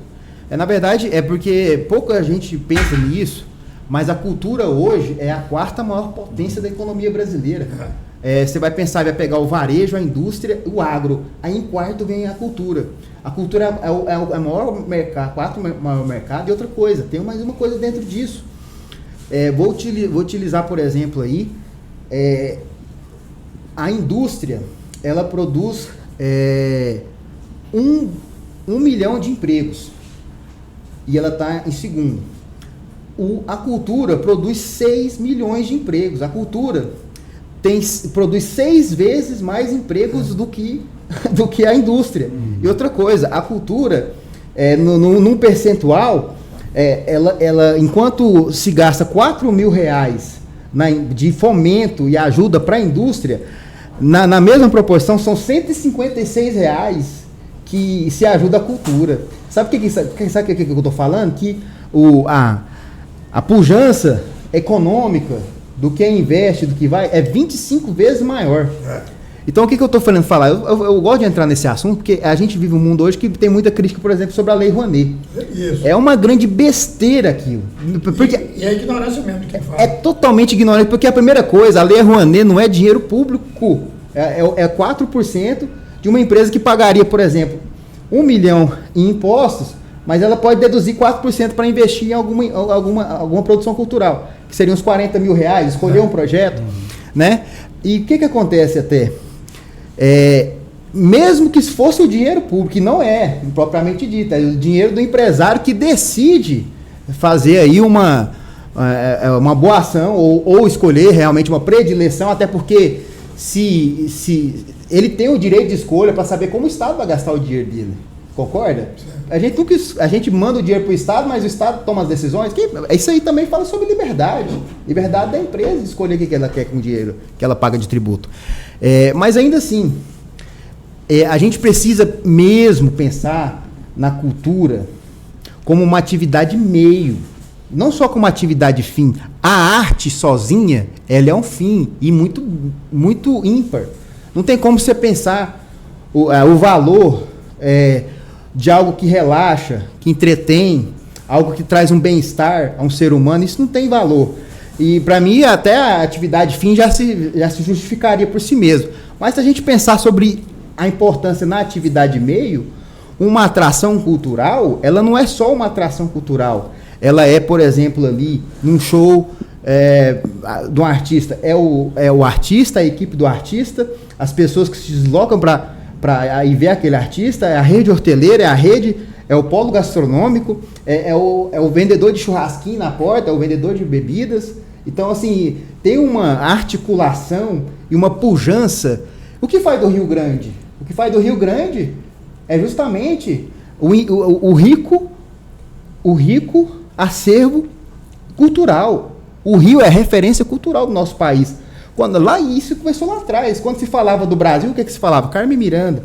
Na verdade, é porque pouca gente pensa nisso, mas a cultura hoje é a quarta maior potência da economia brasileira. Você vai pensar, vai pegar o varejo, a indústria, o agro, aí em quarto vem a cultura. A cultura é o maior mercado, quarto maior mercado, e outra coisa, tem mais uma coisa dentro disso. Vou utilizar, por exemplo, aí, a indústria, ela produz 1 milhão de empregos e ela está em segundo. A cultura produz 6 milhões de empregos. A cultura produz 6 vezes mais empregos do que a indústria. E outra coisa, a cultura, num percentual, ela, enquanto se gasta R$4.000 de fomento e ajuda para a indústria, na mesma proporção são R$156 que se ajuda a cultura. Sabe o que eu estou falando? Que a pujança econômica do que investe, do que vai, é 25 vezes maior. Então, o que eu estou falando falar? Eu gosto de entrar nesse assunto, porque a gente vive um mundo hoje que tem muita crítica, por exemplo, sobre a Lei Rouanet. Isso. É uma grande besteira aquilo. Porque E é ignorância mesmo de quem fala. é totalmente ignorante, porque a primeira coisa, a Lei Rouanet não é dinheiro público. É 4% de uma empresa que pagaria, por exemplo, 1 milhão em impostos, mas ela pode deduzir 4% para investir em alguma produção cultural, que seriam uns 40 mil reais, escolher um projeto, né? E o que acontece até? Mesmo que fosse o dinheiro público, que não é propriamente dito, é o dinheiro do empresário que decide fazer aí uma boa ação ou escolher realmente uma predileção, até porque se ele tem o direito de escolha para saber como o Estado vai gastar o dinheiro dele. Concorda? A gente manda o dinheiro para o Estado, mas o Estado toma as decisões. Isso aí também fala sobre liberdade. Liberdade da empresa de escolher o que ela quer com o dinheiro que ela paga de tributo. Mas ainda assim, a gente precisa mesmo pensar na cultura como uma atividade meio, não só como uma atividade fim. A arte sozinha, ela é um fim e muito, muito ímpar. Não tem como você pensar o valor de algo que relaxa, que entretém, algo que traz um bem-estar a um ser humano. Isso não tem valor. E para mim até a atividade fim já se justificaria por si mesmo. Mas se a gente pensar sobre a importância na atividade meio, uma atração cultural, ela não é só uma atração cultural. Ela é, por exemplo, ali num show de um artista, é o artista, a equipe do artista, as pessoas que se deslocam para ir ver aquele artista, é a rede hoteleira, é o polo gastronômico, é o vendedor de churrasquinho na porta, é o vendedor de bebidas. Então, assim, tem uma articulação e uma pujança. O que faz do Rio Grande? O que faz do Rio Grande é justamente o rico acervo cultural. O Rio é referência cultural do nosso país. Isso começou lá atrás. Quando se falava do Brasil, o que se falava? Carmen Miranda.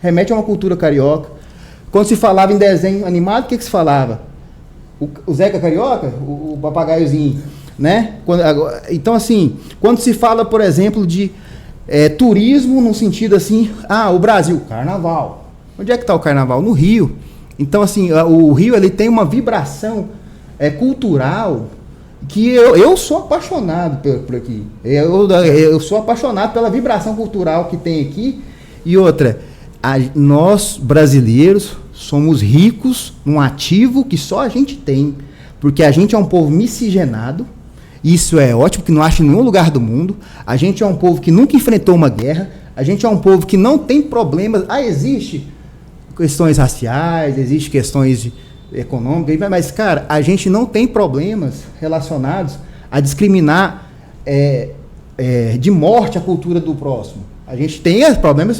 Remete a uma cultura carioca. Quando se falava em desenho animado, o que se falava? O Zeca Carioca? O papagaiozinho. Né? Então, assim, quando se fala, por exemplo, de turismo no sentido assim, o Brasil, carnaval. Onde é que está o carnaval? No Rio. Então, assim, o Rio ele tem uma vibração cultural que eu sou apaixonado por aqui. Eu sou apaixonado pela vibração cultural que tem aqui. E outra, nós brasileiros somos ricos num ativo que só a gente tem, porque a gente é um povo miscigenado. Isso é ótimo, que não acha em nenhum lugar do mundo. A gente é um povo que nunca enfrentou uma guerra. A gente é um povo que não tem problemas. Existe questões raciais, existe questões econômicas, mas, cara, a gente não tem problemas relacionados a discriminar de morte a cultura do próximo. A gente tem problemas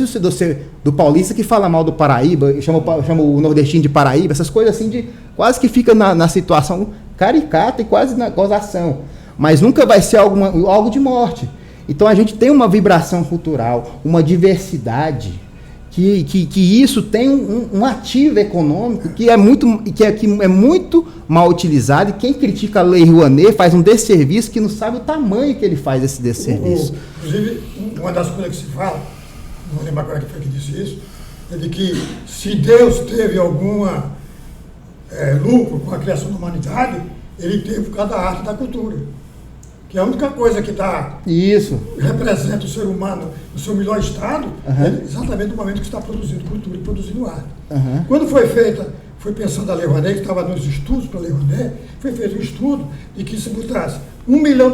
do paulista que fala mal do Paraíba, chama o nordestino de Paraíba, essas coisas assim, quase que fica na situação caricata e quase na gozação. Mas nunca vai ser algo de morte. Então a gente tem uma vibração cultural, uma diversidade, que isso tem um ativo econômico que é muito mal utilizado, e quem critica a Lei Rouanet faz um desserviço que não sabe o tamanho que ele faz esse desserviço. Inclusive, uma das coisas que se fala, não vou lembrar agora quem foi que disse isso, é de que se Deus teve alguma lucro com a criação da humanidade, ele teve por causa da arte e da cultura. Que é a única coisa que representa o ser humano no seu melhor estado, é exatamente no momento que está produzindo cultura e produzindo arte. Quando foi pensando a Lei Rouanet, que estava nos estudos para a Lei Rouanet, foi feito um estudo de que se botasse R$1 milhão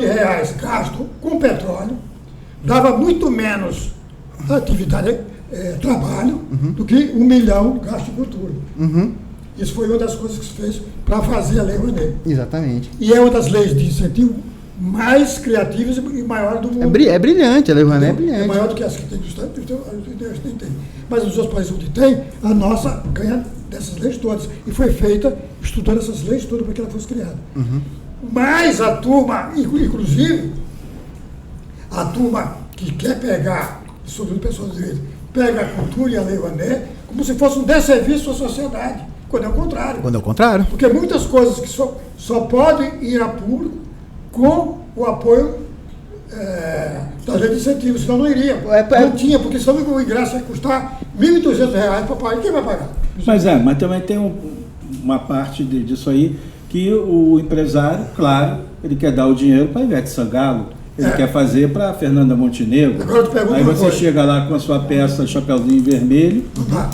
gasto com petróleo, dava muito menos atividade, trabalho, do que R$1 milhão gasto em cultura. Isso foi uma das coisas que se fez para fazer a Lei Rouanet. Exatamente. E é uma das leis de incentivo mais criativas e maior do mundo. É brilhante, a Lei Rouanet é brilhante. É maior do que as que tem nos Estados Unidos, nem tem. Mas nos outros países onde tem, a nossa ganha dessas leis todas. E foi feita estudando essas leis todas para que ela fosse criada. Mas a turma, inclusive, a turma que quer pegar, sobretudo pessoas de direito, pega a cultura e a Lei Rouanet como se fosse um desserviço à sociedade. Quando é o contrário. Porque muitas coisas que só podem ir a público com o apoio da lei de incentivo, senão não iria. Não tinha, porque senão o ingresso ia custar R$ 1.200 para pagar. E quem vai pagar? Mas também tem uma parte disso aí que o empresário, claro, ele quer dar o dinheiro para a Ivete Sangalo, ele quer fazer para a Fernanda Montenegro. Agora eu te pergunto aí uma você coisa. chega lá com a sua peça, chapeuzinho vermelho,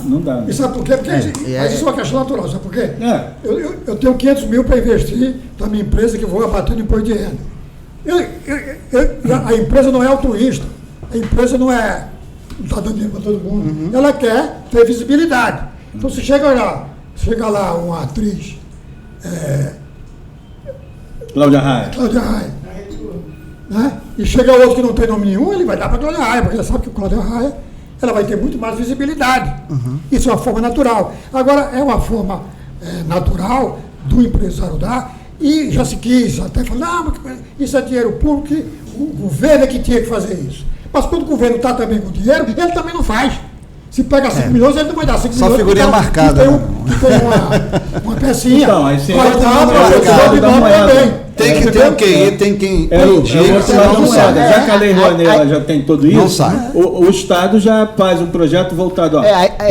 não dá. E sabe por quê? Porque mas isso é uma questão natural, sabe por quê? Eu tenho 500 mil para investir na minha empresa que vou abater no imposto de renda. A empresa não é altruísta, a empresa não está dando dinheiro para todo mundo. Ela quer ter visibilidade. Então se chega lá uma atriz, Cláudia Raia. Né? E chega outro que não tem nome nenhum, ele vai dar para a Cláudia Raia, porque ele sabe que a Cláudia Raia ela vai ter muito mais visibilidade. Isso é uma forma natural. Agora, é uma forma natural do empresário dar, e já se quis até falar, isso é dinheiro público, o governo é que tinha que fazer isso. Mas quando o governo está também com dinheiro, ele também não faz. Se pega 5 milhões, ele não vai dar 5 milhões. Só figurinha marcada. Tem uma pecinha. Então, aí sim, vai dar para o nome também. Tem que ter um QI, tem quem indica, você não sabe. Já que a Lei Rouanet ela já tem tudo isso, não sabe. O Estado já faz um projeto voltado.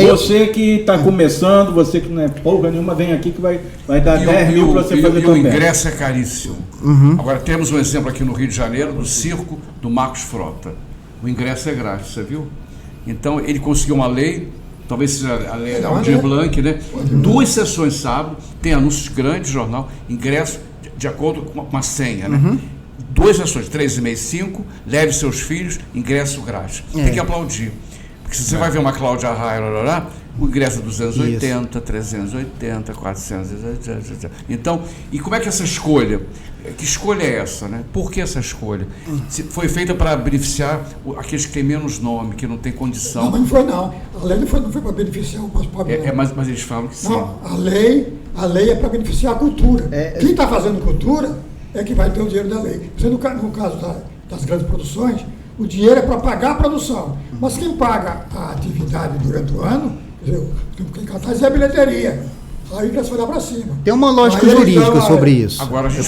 Você que está começando, você que não é porra nenhuma, vem aqui que vai dar 10 mil para você fazer também. E o ingresso é caríssimo. Agora, temos um exemplo aqui no Rio de Janeiro, do circo do Marcos Frota. O ingresso é grátis, você viu? Então, ele conseguiu uma lei, talvez seja a lei Aldir Blanc, né? 2 sessões sábado, tem anúncios grandes, jornal, ingresso de acordo com a senha, né? 2 sessões, 3,5, 5, leve seus filhos, ingresso grátis. Tem que aplaudir. Porque se você vai ver uma Cláudia Raia, o ingresso é 280, 380, 480. Então, e como é que essa escolha? Que escolha é essa, né? Por que essa escolha? Foi feita para beneficiar aqueles que têm menos nome, que não têm condição. Não, mas não foi não. A lei não foi para beneficiar o mais pobre. Mas eles falam que sim. Não, a lei é para beneficiar a cultura. Quem está fazendo cultura é que vai ter o dinheiro da lei. Você, no caso das grandes produções, o dinheiro é para pagar a produção. Mas quem paga a atividade durante o ano, quer dizer, quem cartaz é a bilheteria. Aí já se vai dar para cima. Tem uma lógica jurídica sobre isso. Agora, eu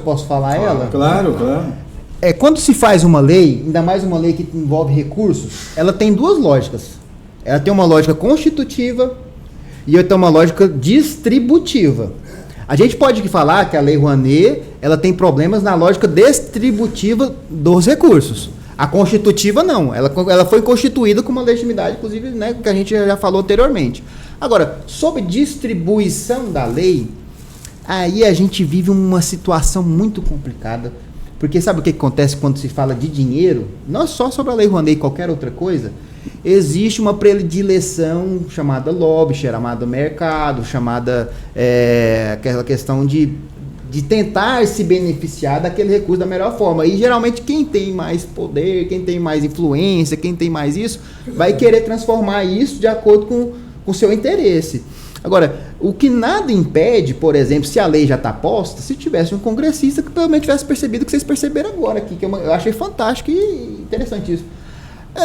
posso falar ela? Claro. Quando se faz uma lei, ainda mais uma lei que envolve recursos, ela tem 2 lógicas. Ela tem uma lógica constitutiva e outra uma lógica distributiva. A gente pode falar que a Lei Rouanet ela tem problemas na lógica distributiva dos recursos. A constitutiva não, ela foi constituída com uma legitimidade, inclusive, né, que a gente já falou anteriormente. Agora, sobre distribuição da lei, aí a gente vive uma situação muito complicada, porque sabe o que acontece quando se fala de dinheiro? Não só sobre a Lei Rouanet e qualquer outra coisa, existe uma predileção chamada lobby, chamada mercado, chamada aquela questão de tentar se beneficiar daquele recurso da melhor forma. E geralmente quem tem mais poder, quem tem mais influência, quem tem mais isso, vai querer transformar isso de acordo com o seu interesse. Agora, o que nada impede, por exemplo, se a lei já está posta, se tivesse um congressista que pelo menos tivesse percebido o que vocês perceberam agora aqui, que eu achei fantástico e interessante isso.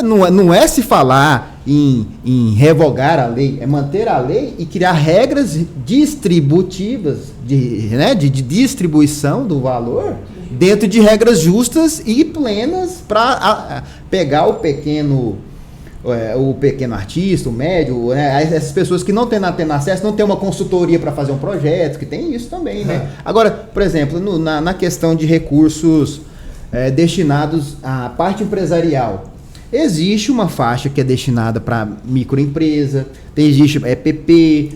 Não é se falar em revogar a lei, é manter a lei e criar regras distributivas, de distribuição do valor, dentro de regras justas e plenas para pegar o pequeno artista, o médio, né, essas pessoas que não têm acesso, não tem uma consultoria para fazer um projeto, que tem isso também, né? Agora, por exemplo, na questão de recursos destinados à parte empresarial, existe uma faixa que é destinada para microempresa, existe PP,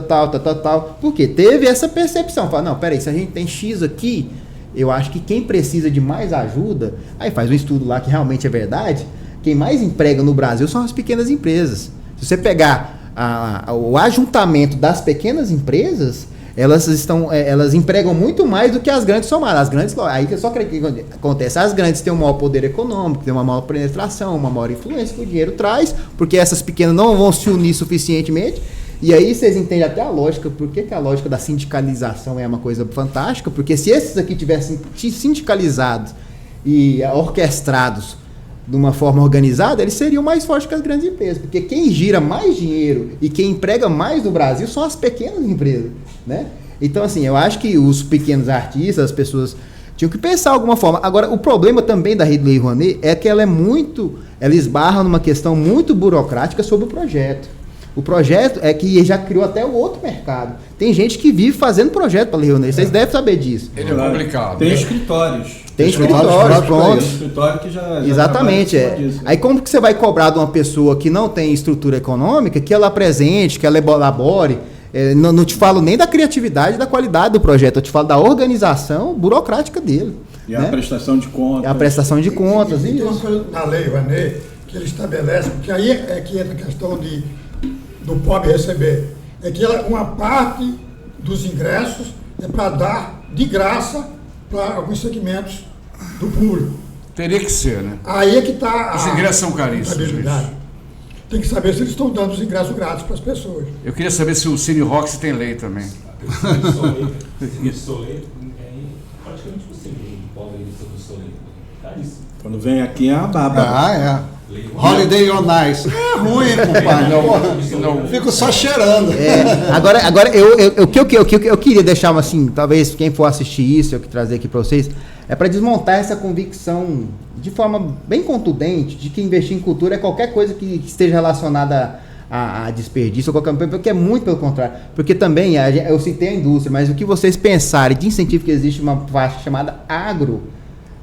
tal, porque teve essa percepção, fala, não, peraí, se a gente tem X aqui, eu acho que quem precisa de mais ajuda, aí faz um estudo lá que realmente é verdade, quem mais emprega no Brasil são as pequenas empresas. Se você pegar o ajuntamento das pequenas empresas, elas empregam muito mais do que as grandes somadas. As grandes, aí só que acontece, as grandes têm um maior poder econômico, têm uma maior penetração, uma maior influência que o dinheiro traz, porque essas pequenas não vão se unir suficientemente. E aí vocês entendem até a lógica, por que a lógica da sindicalização é uma coisa fantástica, porque se esses aqui tivessem sindicalizados e orquestrados de uma forma organizada, eles seriam mais fortes que as grandes empresas, porque quem gira mais dinheiro e quem emprega mais no Brasil são as pequenas empresas, né? Então, assim, eu acho que os pequenos artistas, as pessoas Tinham que pensar de alguma forma. Agora, o problema também da Lei Rouanet é que ela esbarra numa questão muito burocrática sobre o projeto. O projeto é que já criou até o outro mercado. Tem gente que vive fazendo projeto para a Lei Rouanet, vocês devem saber disso. Ele é complicado. Tem escritórios. Tem escritórios, pronto. Tem escritório que já Exatamente. Aí como que você vai cobrar de uma pessoa que não tem estrutura econômica, que ela apresente, que ela elabore? Não te falo nem da criatividade e da qualidade do projeto, eu te falo da organização burocrática dele. E a prestação de contas. A prestação de contas. E tem uma coisa na Lei Rouanet que ele estabelece, porque aí é que entra a questão do pobre receber. É que uma parte dos ingressos é para dar de graça para alguns segmentos do público. Teria que ser, né? Aí é que está Os ingressos são caríssimos. Tem que saber se eles estão dando os ingressos grátis para as pessoas. Eu queria saber se o Cine Rocks tem lei também. Praticamente possível, pobre do Soleil. Caríssimo. Quando vem aqui é uma baba. Holiday on Ice. É ruim, compadre. Fico só cheirando. Agora eu queria deixar assim, talvez quem for assistir isso, eu que trazer aqui para vocês, é para desmontar essa convicção de forma bem contundente de que investir em cultura é qualquer coisa que esteja relacionada a desperdício ou qualquer coisa, porque é muito pelo contrário. Porque também, eu citei a indústria, mas o que vocês pensarem de incentivo que existe uma faixa chamada agro.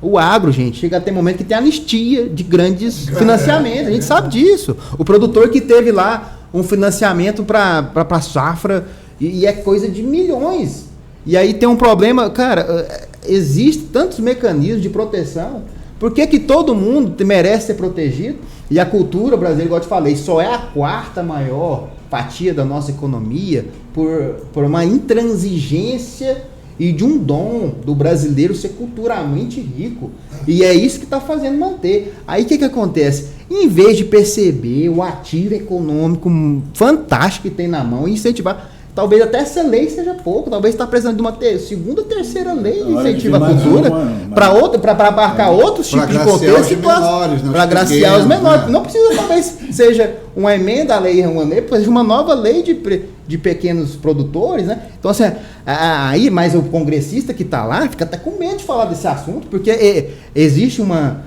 O agro, gente, chega a ter momento que tem anistia de grandes financiamentos, a gente sabe disso. O produtor que teve lá um financiamento para a safra e é coisa de milhões. E aí tem um problema, cara, existem tantos mecanismos de proteção. Por que todo mundo merece ser protegido? E a cultura brasileira, igual eu te falei, só é a quarta maior fatia da nossa economia por uma intransigência e de um dom do brasileiro ser culturalmente rico. E é isso que está fazendo manter. Aí o que acontece? Em vez de perceber o ativo econômico fantástico que tem na mão e incentivar, talvez até essa lei seja pouco, talvez está precisando de uma segunda, terceira lei de incentivo à cultura para abarcar outros tipos de contexto para agraciar os menores. Não precisa, talvez seja uma emenda à lei Rouanet, seja uma nova lei de pequenos produtores, né? Então, assim, aí, mas o congressista que está lá fica até com medo de falar desse assunto, porque existe uma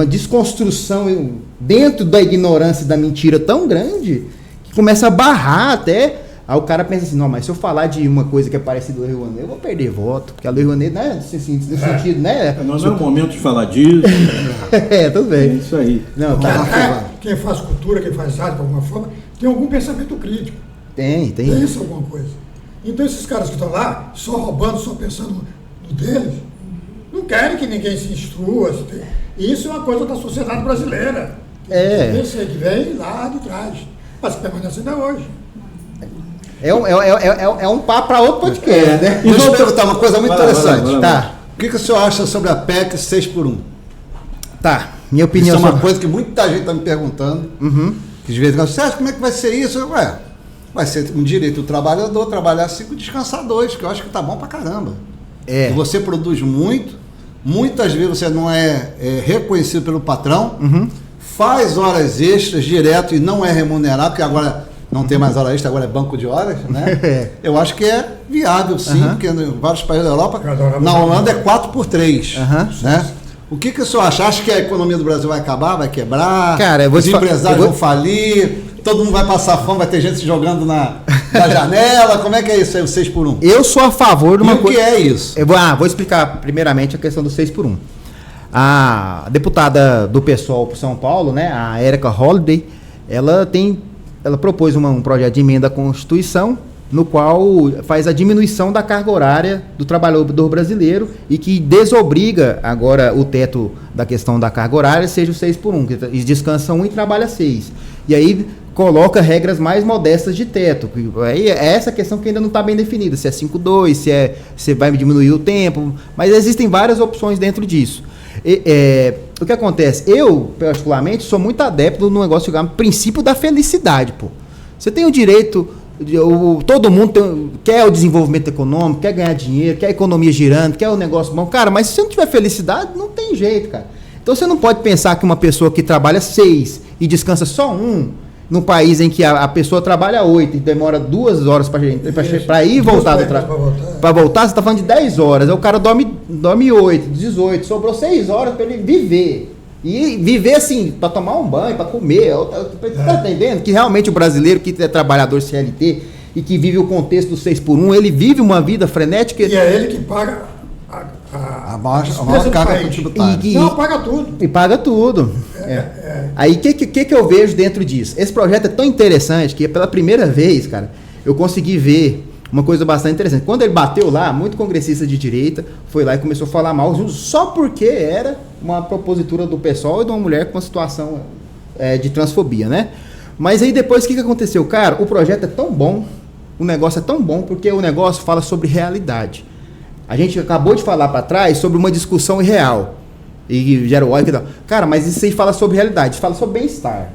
desconstrução dentro da ignorância e da mentira tão grande que começa a barrar até. Aí o cara pensa assim, não, mas se eu falar de uma coisa que é parecida com a Lei Rouanet, eu vou perder voto, porque a Lei Rouanet, né, nesse sentido, né? Não é o momento de falar disso. Tudo bem. É isso aí. Não, quem faz cultura, quem faz arte de alguma forma, tem algum pensamento crítico. Tem. Pensa alguma coisa. Então esses caras que estão lá, só roubando, só pensando no deles, não querem que ninguém se instrua. E isso é uma coisa da sociedade brasileira. Que vem lá de trás, mas que permanece até hoje. É um papo para outro podcast, né? Deixa eu perguntar uma coisa muito interessante. Vai lá. Tá. O que o senhor acha sobre a PEC 6x1? Tá. Minha opinião Isso é uma coisa que muita gente está me perguntando. Que de vez em quando, Sérgio, como é que vai ser isso? Vai ser um direito do trabalhador trabalhar 5 e descansar 2, que eu acho que tá bom pra caramba. E você produz muito, muitas vezes você não é reconhecido pelo patrão, faz horas extras direto e não é remunerado, porque agora não tem mais hora extra, agora é banco de horas, né? Eu acho que é viável, sim, porque em vários países da Europa, na Holanda é 4x3, né? O que o senhor acha? Acha que a economia do Brasil vai acabar, vai quebrar? Cara, os empresários vão falir? Todo mundo vai passar fome, vai ter gente se jogando na janela? Como é que é isso aí, o 6x1? Eu sou a favor de uma coisa. O que é isso? Vou explicar primeiramente a questão do 6x1. A deputada do PSOL para São Paulo, né, a Érica Holliday, ela propôs um projeto de emenda à Constituição, no qual faz a diminuição da carga horária do trabalhador brasileiro e que desobriga agora o teto da questão da carga horária, seja o 6x1, que descansa 1 e trabalha 6. E aí coloca regras mais modestas de teto. Aí é essa questão que ainda não está bem definida, se é 5-2, se vai diminuir o tempo, mas existem várias opções dentro disso. O que acontece? Eu, particularmente, sou muito adepto no negócio do princípio da felicidade, pô. Você tem o direito, todo mundo quer o desenvolvimento econômico, quer ganhar dinheiro, quer a economia girando, quer o negócio bom. Cara, mas se você não tiver felicidade, não tem jeito, cara. Então você não pode pensar que uma pessoa que trabalha 6 e descansa só 1, num país em que a pessoa trabalha 8 e demora 2 horas para ir e voltar do trabalho. Para voltar, você está falando de 10 horas. Aí o cara dorme 8, 18, sobrou 6 horas para ele viver. E viver assim, para tomar um banho, para comer. Tá entendendo? Que realmente o brasileiro que é trabalhador CLT e que vive o contexto do 6x1, ele vive uma vida frenética. E é ele que paga a maior carga tributária. Não, paga tudo. E paga tudo. Aí o que eu vejo dentro disso? Esse projeto é tão interessante que pela primeira vez, cara, eu consegui ver uma coisa bastante interessante. Quando ele bateu lá, muito congressista de direita foi lá e começou a falar mal só porque era uma propositura do PSOL e de uma mulher com uma situação de transfobia, né? Mas aí depois o que aconteceu? Cara, o projeto é tão bom, o negócio é tão bom porque o negócio fala sobre realidade. A gente acabou de falar para trás sobre uma discussão irreal. E gera o ódio e tal. Cara, mas isso aí fala sobre realidade, fala sobre bem-estar.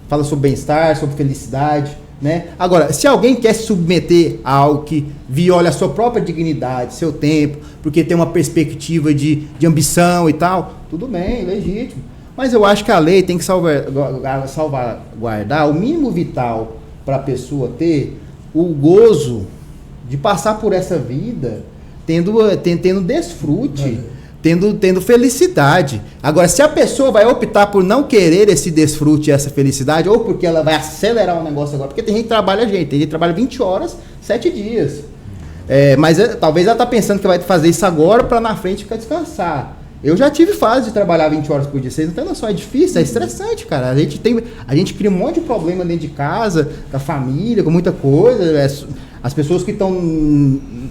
Fala sobre bem-estar, sobre felicidade, né? Agora, se alguém quer se submeter a algo que viola a sua própria dignidade, seu tempo, porque tem uma perspectiva de ambição e tal, tudo bem, legítimo. Mas eu acho que a lei tem que salvaguardar o mínimo vital para a pessoa ter o gozo de passar por essa vida tendo desfrute, tendo felicidade. Agora, se a pessoa vai optar por não querer esse desfrute, essa felicidade, ou porque ela vai acelerar o negócio agora, porque tem gente que trabalha, tem gente que trabalha 20 horas, 7 dias. Mas talvez ela está pensando que vai fazer isso agora para na frente ficar descansar. Eu já tive fase de trabalhar 20 horas por dia, vocês não tem noção, é difícil, é estressante, cara. A gente cria um monte de problema dentro de casa, com a família, com muita coisa. As pessoas que estão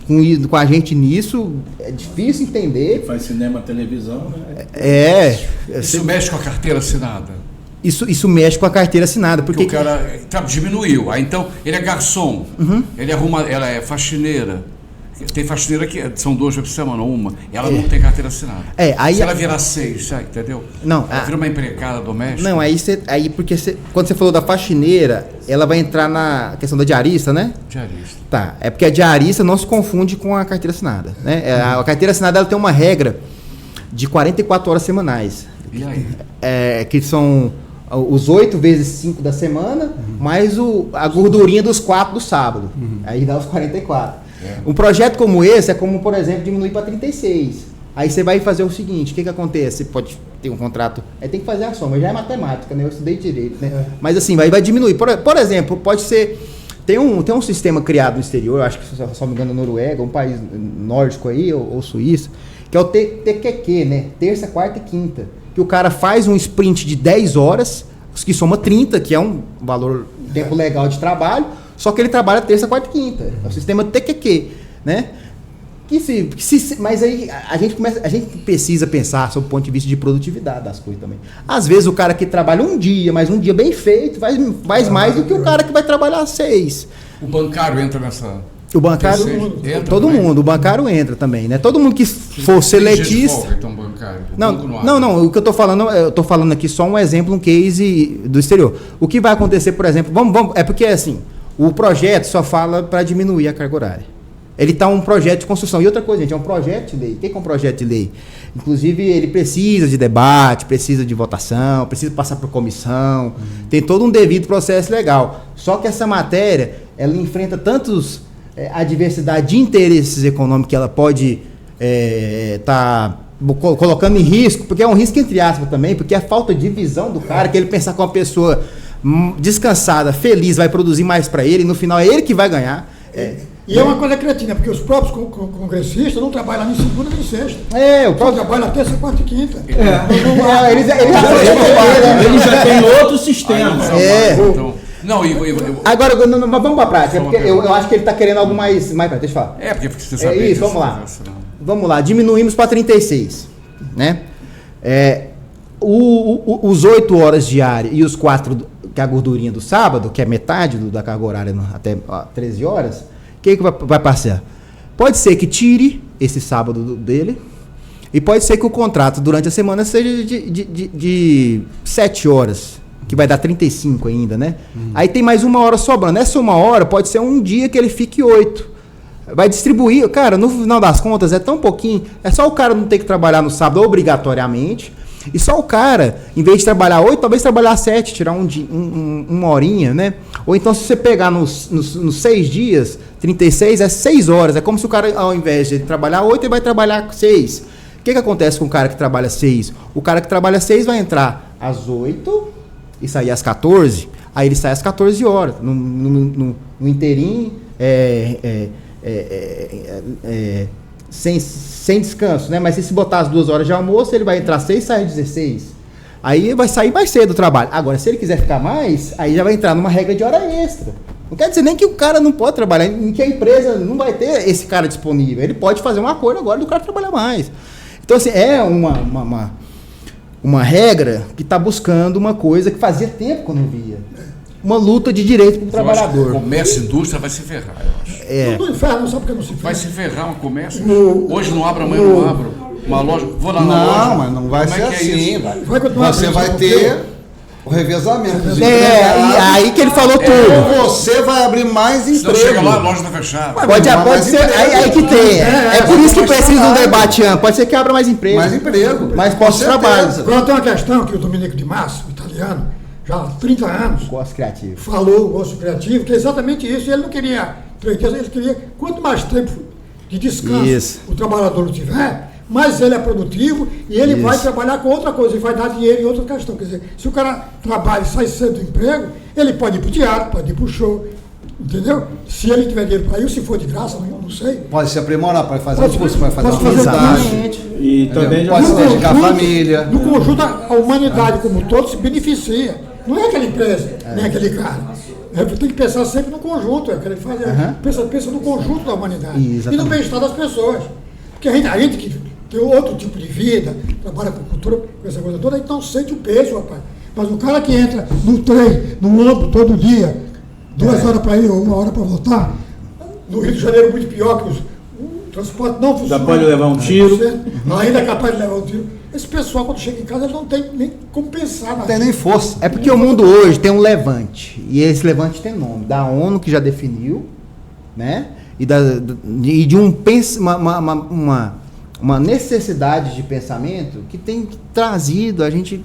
com a gente nisso, é difícil entender. Faz cinema, televisão, né? Isso mexe com a carteira assinada. Isso mexe com a carteira assinada. Porque o cara diminuiu. Aí então, ele é garçom, ele arruma, ela é faxineira. Tem faxineira que são 2 vezes por semana, uma. Ela não tem carteira assinada. Se ela virar 6, sabe, entendeu? Não. Ela vira uma empregada doméstica. Não, porque quando você falou da faxineira, ela vai entrar na questão da diarista, né? Diarista. Tá. É porque a diarista não se confunde com a carteira assinada, né? A carteira assinada ela tem uma regra de 44 horas semanais. E aí? Que são os 8 vezes 5 da semana, mais a gordurinha dos 4 do sábado. Aí dá os 44. Um projeto como esse é como, por exemplo, diminuir para 36. Aí você vai fazer o seguinte, o que acontece? Você pode ter um contrato, aí tem que fazer a soma, já é matemática, né? Eu estudei direito, né? Mas assim, vai diminuir. Por exemplo, pode ser, tem um sistema criado no exterior, eu acho que, se não me engano, Noruega, um país nórdico aí, ou Suíça, que é o TQQ, né? Terça, quarta e quinta. Que o cara faz um sprint de 10 horas, que soma 30, que é um valor, tempo legal de trabalho, só que ele trabalha terça, quarta e quinta. É o sistema TQQ, né? Mas aí a gente precisa pensar sob o ponto de vista de produtividade das coisas também. Às vezes o cara que trabalha um dia, mas um dia bem feito, faz mais do que o cara que vai trabalhar 6. O bancário entra nessa... O bancário, todo mundo, o bancário entra também, né? Todo mundo que for seletista. Então, bancário, não, o que eu tô falando aqui só um exemplo, um case do exterior. O que vai acontecer, por exemplo, é porque assim, o projeto só fala para diminuir a carga horária. Ele está um projeto de construção. E outra coisa, gente, é um projeto de lei. O que é um projeto de lei? Inclusive, ele precisa de debate, precisa de votação, precisa passar por comissão, tem todo um devido processo legal. Só que essa matéria, ela enfrenta tantos a diversidade de interesses econômicos que ela pode colocando em risco, porque é um risco entre aspas também, porque é a falta de visão do cara, que ele pensar que uma pessoa descansada, feliz, vai produzir mais para ele, e no final é ele que vai ganhar. E é uma coisa cretina, porque os próprios congressistas não trabalham nem segunda nem sexta. O próprio trabalha terça, quarta e quinta. Eles já têm outro sistema. Agora, mas vamos para a prática, porque eu acho que ele está querendo algo mais prático. Deixa eu falar. Porque você sabe. Isso, vamos lá. Vamos lá, diminuímos para 36. Né? Os 8 horas diárias e os 4, que é a gordurinha do sábado, que é metade da carga horária até 13 horas, o que vai passar? Pode ser que tire esse sábado dele, e pode ser que o contrato durante a semana seja de 7 horas. Que vai dar 35 ainda, né? Aí tem mais 1 hora sobrando. Essa 1 hora pode ser um dia que ele fique 8. Vai distribuir. Cara, no final das contas, é tão pouquinho. É só o cara não ter que trabalhar no sábado obrigatoriamente. E só o cara, em vez de trabalhar 8, talvez trabalhar 7, tirar uma horinha, né? Ou então se você pegar nos 6 dias, 36 é 6 horas. É como se o cara, ao invés de trabalhar 8, ele vai trabalhar 6. O que acontece com o cara que trabalha 6? O cara que trabalha 6 vai entrar às 8 e sair às 14. Aí ele sai às 14 horas, no inteirinho, sem descanso, né? Mas se botar as 2 horas de almoço, ele vai entrar às 6 e sai às 16. Aí vai sair mais cedo do trabalho. Agora, se ele quiser ficar mais, aí já vai entrar numa regra de hora extra. Não quer dizer nem que o cara não pode trabalhar, que a empresa não vai ter esse cara disponível. Ele pode fazer um acordo agora do cara trabalhar mais. Então, assim, é uma regra que está buscando uma coisa que fazia tempo que eu não via. Uma luta de direito para o trabalhador. O comércio e indústria vai se ferrar, eu acho. Tudo inferno, sabe por que não se ferra? Vai se ferrar o comércio. Hoje não abro, amanhã não abro. Uma loja, vou lá na loja. Não, mas não vai ser assim. Você vai porque ter o revezamento. E aí que ele falou tudo. Ou você vai abrir mais Se não emprego. chega lá, a loja está fechada. Pode ser, aí que tem. É por isso que precisa de um debate amplo. Pode ser que abra mais emprego. Mais emprego. Mais postos de trabalho. Agora tem uma questão que o Domenico Di Massa, o italiano, já há 30 anos, Gosto criativo. falou o gosto criativo, que é exatamente isso. Ele não queria 3 dias, ele queria quanto mais tempo de descanso o trabalhador tiver, mais ele é produtivo e ele vai trabalhar com outra coisa, e vai dar dinheiro em outra questão. Quer dizer, se o cara trabalha e sai cedo do emprego, ele pode ir para o teatro, pode ir para o show, entendeu? Se ele tiver dinheiro para ir, se for de graça, não sei. Pode se aprimorar, pode fazer Pode- um curso, pode fazer pode uma fazer faculdade. E também já Pode se No dedicar à conjunto- família. No conjunto, a humanidade como um todo se beneficia. Não é aquela empresa, nem aquele cara. Tem que pensar sempre no conjunto, é o que ele faz. Pensa no conjunto da humanidade. Exatamente. E no bem-estar das pessoas. Porque a gente que tem outro tipo de vida, trabalha com cultura, com essa coisa toda, a gente não sente o peso, rapaz. Mas o cara que entra no trem, no ônibus todo dia, 2 horas para ir ou 1 hora para voltar, no Rio de Janeiro muito pior que o transporte não funciona. Já pode levar um tiro. Ainda é capaz de levar um tiro. Esse pessoal, quando chega em casa, ele não tem nem como pensar. Não tem nem força. É porque o mundo hoje tem um levante. E esse levante tem nome. Da ONU, que já definiu, né? E de uma necessidade de pensamento que tem trazido a gente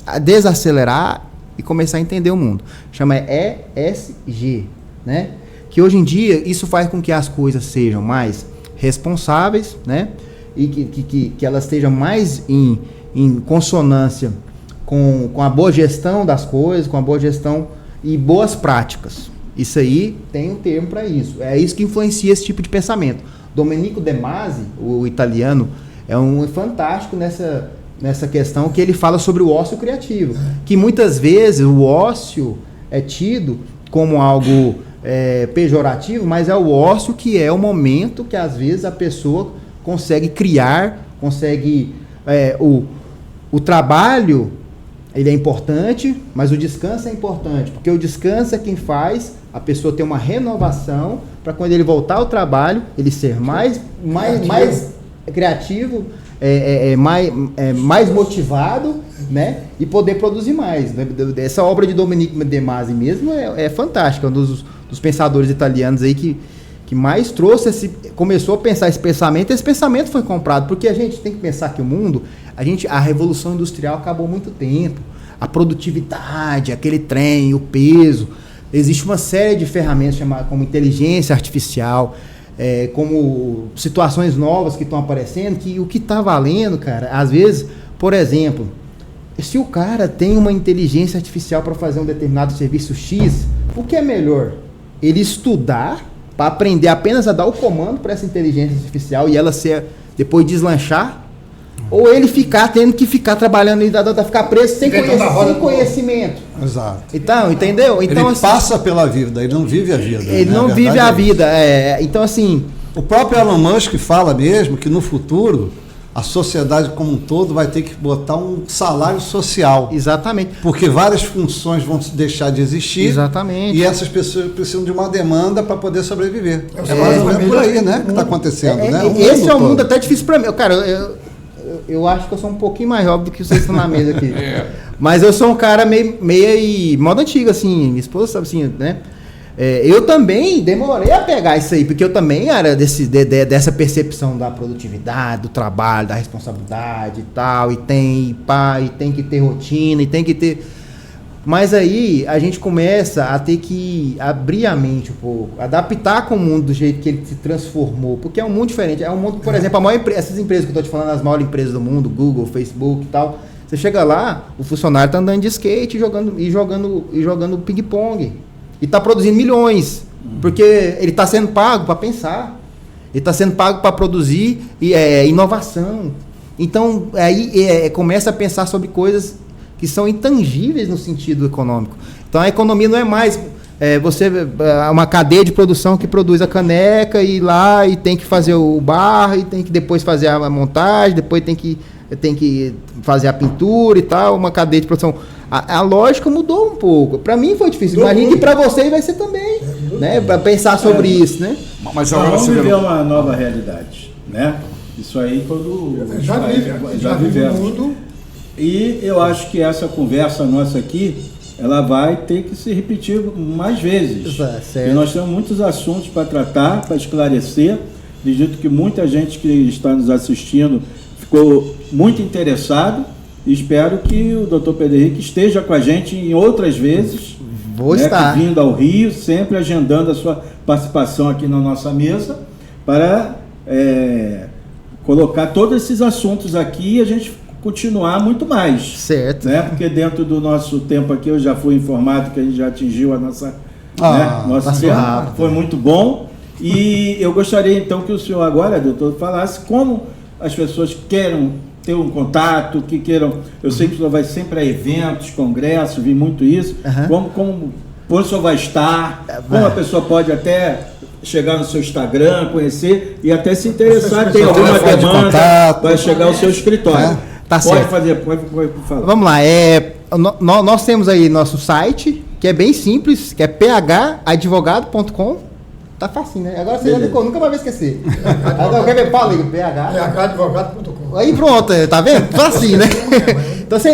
a desacelerar e começar a entender o mundo. Chama ESG, né? Que hoje em dia isso faz com que as coisas sejam mais responsáveis, né? E que elas estejam mais em consonância com a boa gestão das coisas, com a boa gestão e boas práticas. Isso aí tem um termo para isso. É isso que influencia esse tipo de pensamento. Domenico De Masi, o italiano, é um fantástico nessa questão que ele fala sobre o ócio criativo. Que muitas vezes o ócio é tido como algo pejorativo, mas é o ócio que é o momento que às vezes a pessoa consegue criar, consegue... O trabalho, ele é importante, mas o descanso é importante, porque o descanso é quem faz a pessoa ter uma renovação para quando ele voltar ao trabalho, ele ser mais criativo, mais motivado, né? E poder produzir mais. Essa obra de Domenico De Masi mesmo é fantástica, um dos pensadores italianos aí que mais trouxe começou a pensar esse pensamento foi comprado, porque a gente tem que pensar que o mundo, a Revolução Industrial acabou há muito tempo, a produtividade, aquele trem, o peso, existe uma série de ferramentas chamadas como inteligência artificial, como situações novas que estão aparecendo, que o que está valendo, cara, às vezes, por exemplo, se o cara tem uma inteligência artificial para fazer um determinado serviço X, o que é melhor? Ele estudar para aprender apenas a dar o comando para essa inteligência artificial e ela depois deslanchar, ou ele tendo que ficar trabalhando e ficar preso sem conhecimento. Exato. Então, entendeu? Então, Ele assim, passa pela vida, ele não vive a vida. ele né? não A vive verdade a é isso. vida. Então, assim, O próprio Elon Musk fala mesmo que no futuro a sociedade como um todo vai ter que botar um salário social. exatamente. Porque várias funções vão deixar de existir. Exatamente. E essas pessoas precisam de uma demanda para poder sobreviver. É É, mais ou menos família, por aí, né? Que está acontecendo, né? O Esse é um todo. mundo até difícil para mim. Cara, eu acho que eu sou um pouquinho mais jovem do que vocês estão na mesa aqui. Mas eu sou um cara meio moda antiga, assim. Minha esposa sabe assim, né? Eu também demorei a pegar isso aí, porque eu também era dessa percepção da produtividade, do trabalho, da responsabilidade e tal, e tem que ter rotina, e tem que ter... Mas aí a gente começa a ter que abrir a mente um pouco, adaptar com o mundo do jeito que ele se transformou, porque é um mundo diferente. É um mundo, por exemplo, essas empresas que eu estou te falando, as maiores empresas do mundo, Google, Facebook e tal, você chega lá, o funcionário está andando de skate e jogando ping-pong. E está produzindo milhões, porque ele está sendo pago para pensar, ele está sendo pago para produzir inovação. Então, aí começa a pensar sobre coisas que são intangíveis no sentido econômico. Então, a economia não é mais uma cadeia de produção que produz a caneca e ir lá e tem que fazer o bar, e tem que depois fazer a montagem, depois tem que fazer a pintura e tal, uma cadeia de produção. A lógica mudou um pouco. Para mim foi difícil. Imagina que para vocês vai ser também, né? Para pensar sobre isso, né? Mas agora vamos viver uma nova realidade, né? Isso aí quando já vivemos. E eu acho que essa conversa nossa aqui, ela vai ter que se repetir mais vezes. Certo. E nós temos muitos assuntos para tratar, para esclarecer. Acredito que muita gente que está nos assistindo ficou muito interessado. Espero que o Dr. Pedro Henrique esteja com a gente em outras vezes. Vou estar. Vindo ao Rio, sempre agendando a sua participação aqui na nossa mesa para colocar todos esses assuntos aqui e a gente continuar muito mais. Certo. Né? Porque dentro do nosso tempo aqui eu já fui informado que a gente já atingiu a nosso tempo. Foi muito bom. E eu gostaria então que o senhor agora, doutor, falasse como as pessoas queiram ter um contato, que queiram... Eu sei que o senhor vai sempre a eventos, congressos, vi muito isso. Como o senhor vai estar, como a pessoa pode até chegar no seu Instagram, conhecer e até se interessar, ter alguma demanda para chegar ao seu escritório. Tá pode certo. Pode falar. Vamos lá, nós temos aí nosso site, que é bem simples, que é phadvogado.com. Tá facinho, né? Agora você já nunca vai esquecer. Agora quer ver? Fala aí, phadvogado.com. Aí pronto, tá vendo? Facinho, né? Então você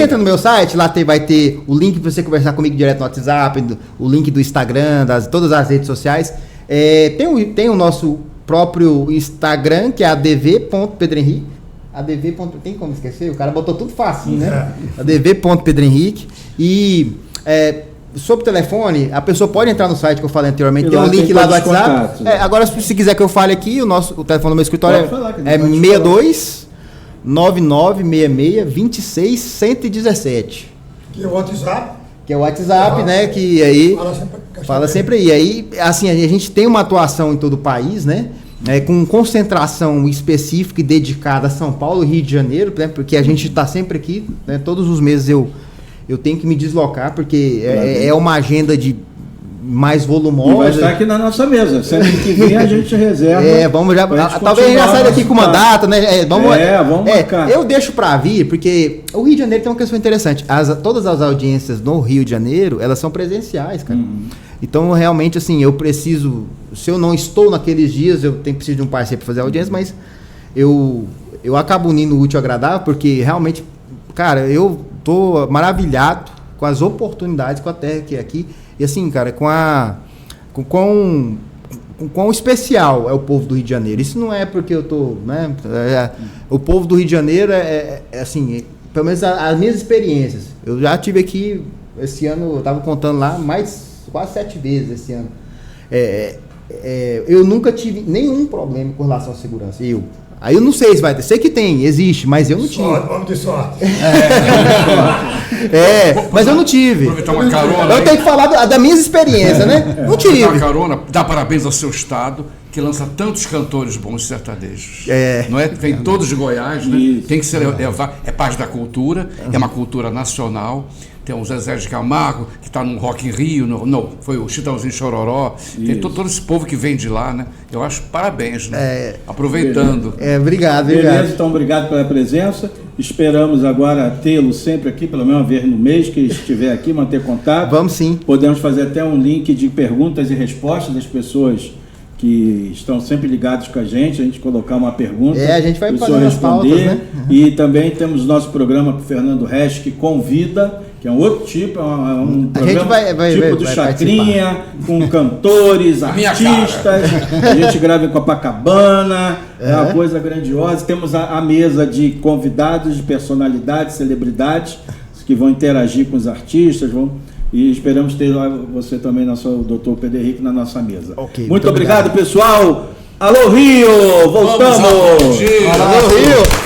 entra no meu site, lá vai ter o link para você conversar comigo direto no WhatsApp, o link do Instagram, todas as redes sociais. Tem o nosso próprio Instagram, que é adv.pedrohenrique. Tem como esquecer? O cara botou tudo facinho, né? adv.pedrohenrique. E sobre o telefone, a pessoa pode entrar no site que eu falei anteriormente, tem um link lá do WhatsApp. Contatos, né? Agora, se quiser que eu fale aqui, o telefone do meu escritório é 62 9966 26 117. Que é o WhatsApp. Que é o WhatsApp, né? Que aí fala sempre aí. Aí, assim, a gente tem uma atuação em todo o país, né? Com concentração específica e dedicada a São Paulo e Rio de Janeiro, né? Porque a gente está sempre aqui, né? Todos os meses eu tenho que me deslocar, porque é uma agenda mais volumosa. E vai estar aqui na nossa mesa. Sempre que vir a gente reserva. Vamos já. Talvez a gente já saia daqui com uma data, né? Vamos marcar. Eu deixo para vir, porque o Rio de Janeiro tem uma questão interessante. Todas as audiências no Rio de Janeiro, elas são presenciais, cara. Então, realmente, assim, eu preciso. Se eu não estou naqueles dias, eu preciso de um parceiro para fazer a audiência, mas eu acabo unindo o útil ao agradável, porque realmente, cara, eu tô maravilhado com as oportunidades com a terra que é aqui. E assim, cara, com quão especial é o povo do Rio de Janeiro. Isso não é porque eu tô, né? O povo do Rio de Janeiro assim, pelo menos as minhas experiências. Eu já tive aqui, esse ano, eu tava contando lá, quase 7 vezes esse ano. Eu nunca tive nenhum problema com relação à segurança. Aí eu não sei se vai ter. Sei que existe, mas eu não tive. Vamos de sorte. Mas eu não tive. Aproveitar uma carona. Eu tenho que falar das minhas experiências, né? Não tive. Uma carona, dá parabéns ao seu estado, que lança tantos cantores bons sertanejos. Não é? Vem todos de Goiás, né? Isso. Tem que se levar. É parte da cultura, é uma cultura nacional. Tem o Zezé de Camargo, que está no Rock in Rio, foi o Chitãozinho Chororó. Tem todo esse povo que vem de lá, né? Eu acho parabéns, né? Aproveitando. Obrigado. Beleza, então obrigado pela presença. Esperamos agora tê-lo sempre aqui, pelo menos uma vez no mês que estiver aqui, manter contato. Vamos sim. Podemos fazer até um link de perguntas e respostas das pessoas que estão sempre ligados com a gente colocar uma pergunta. A gente vai o fazer senhor as pautas, responder. né? E também temos nosso programa com o Fernando Resch, que convida, que é um outro tipo, é um A gente programa tipo do Chacrinha, com cantores, artistas, a gente grava em Copacabana, é uma coisa grandiosa. Temos a mesa de convidados, de personalidades, celebridades, que vão interagir com os artistas, e esperamos ter você também, o Dr. Pedro Henrique, na nossa mesa. Okay, muito obrigado, pessoal! Alô, Rio! Voltamos! Alô, Rio!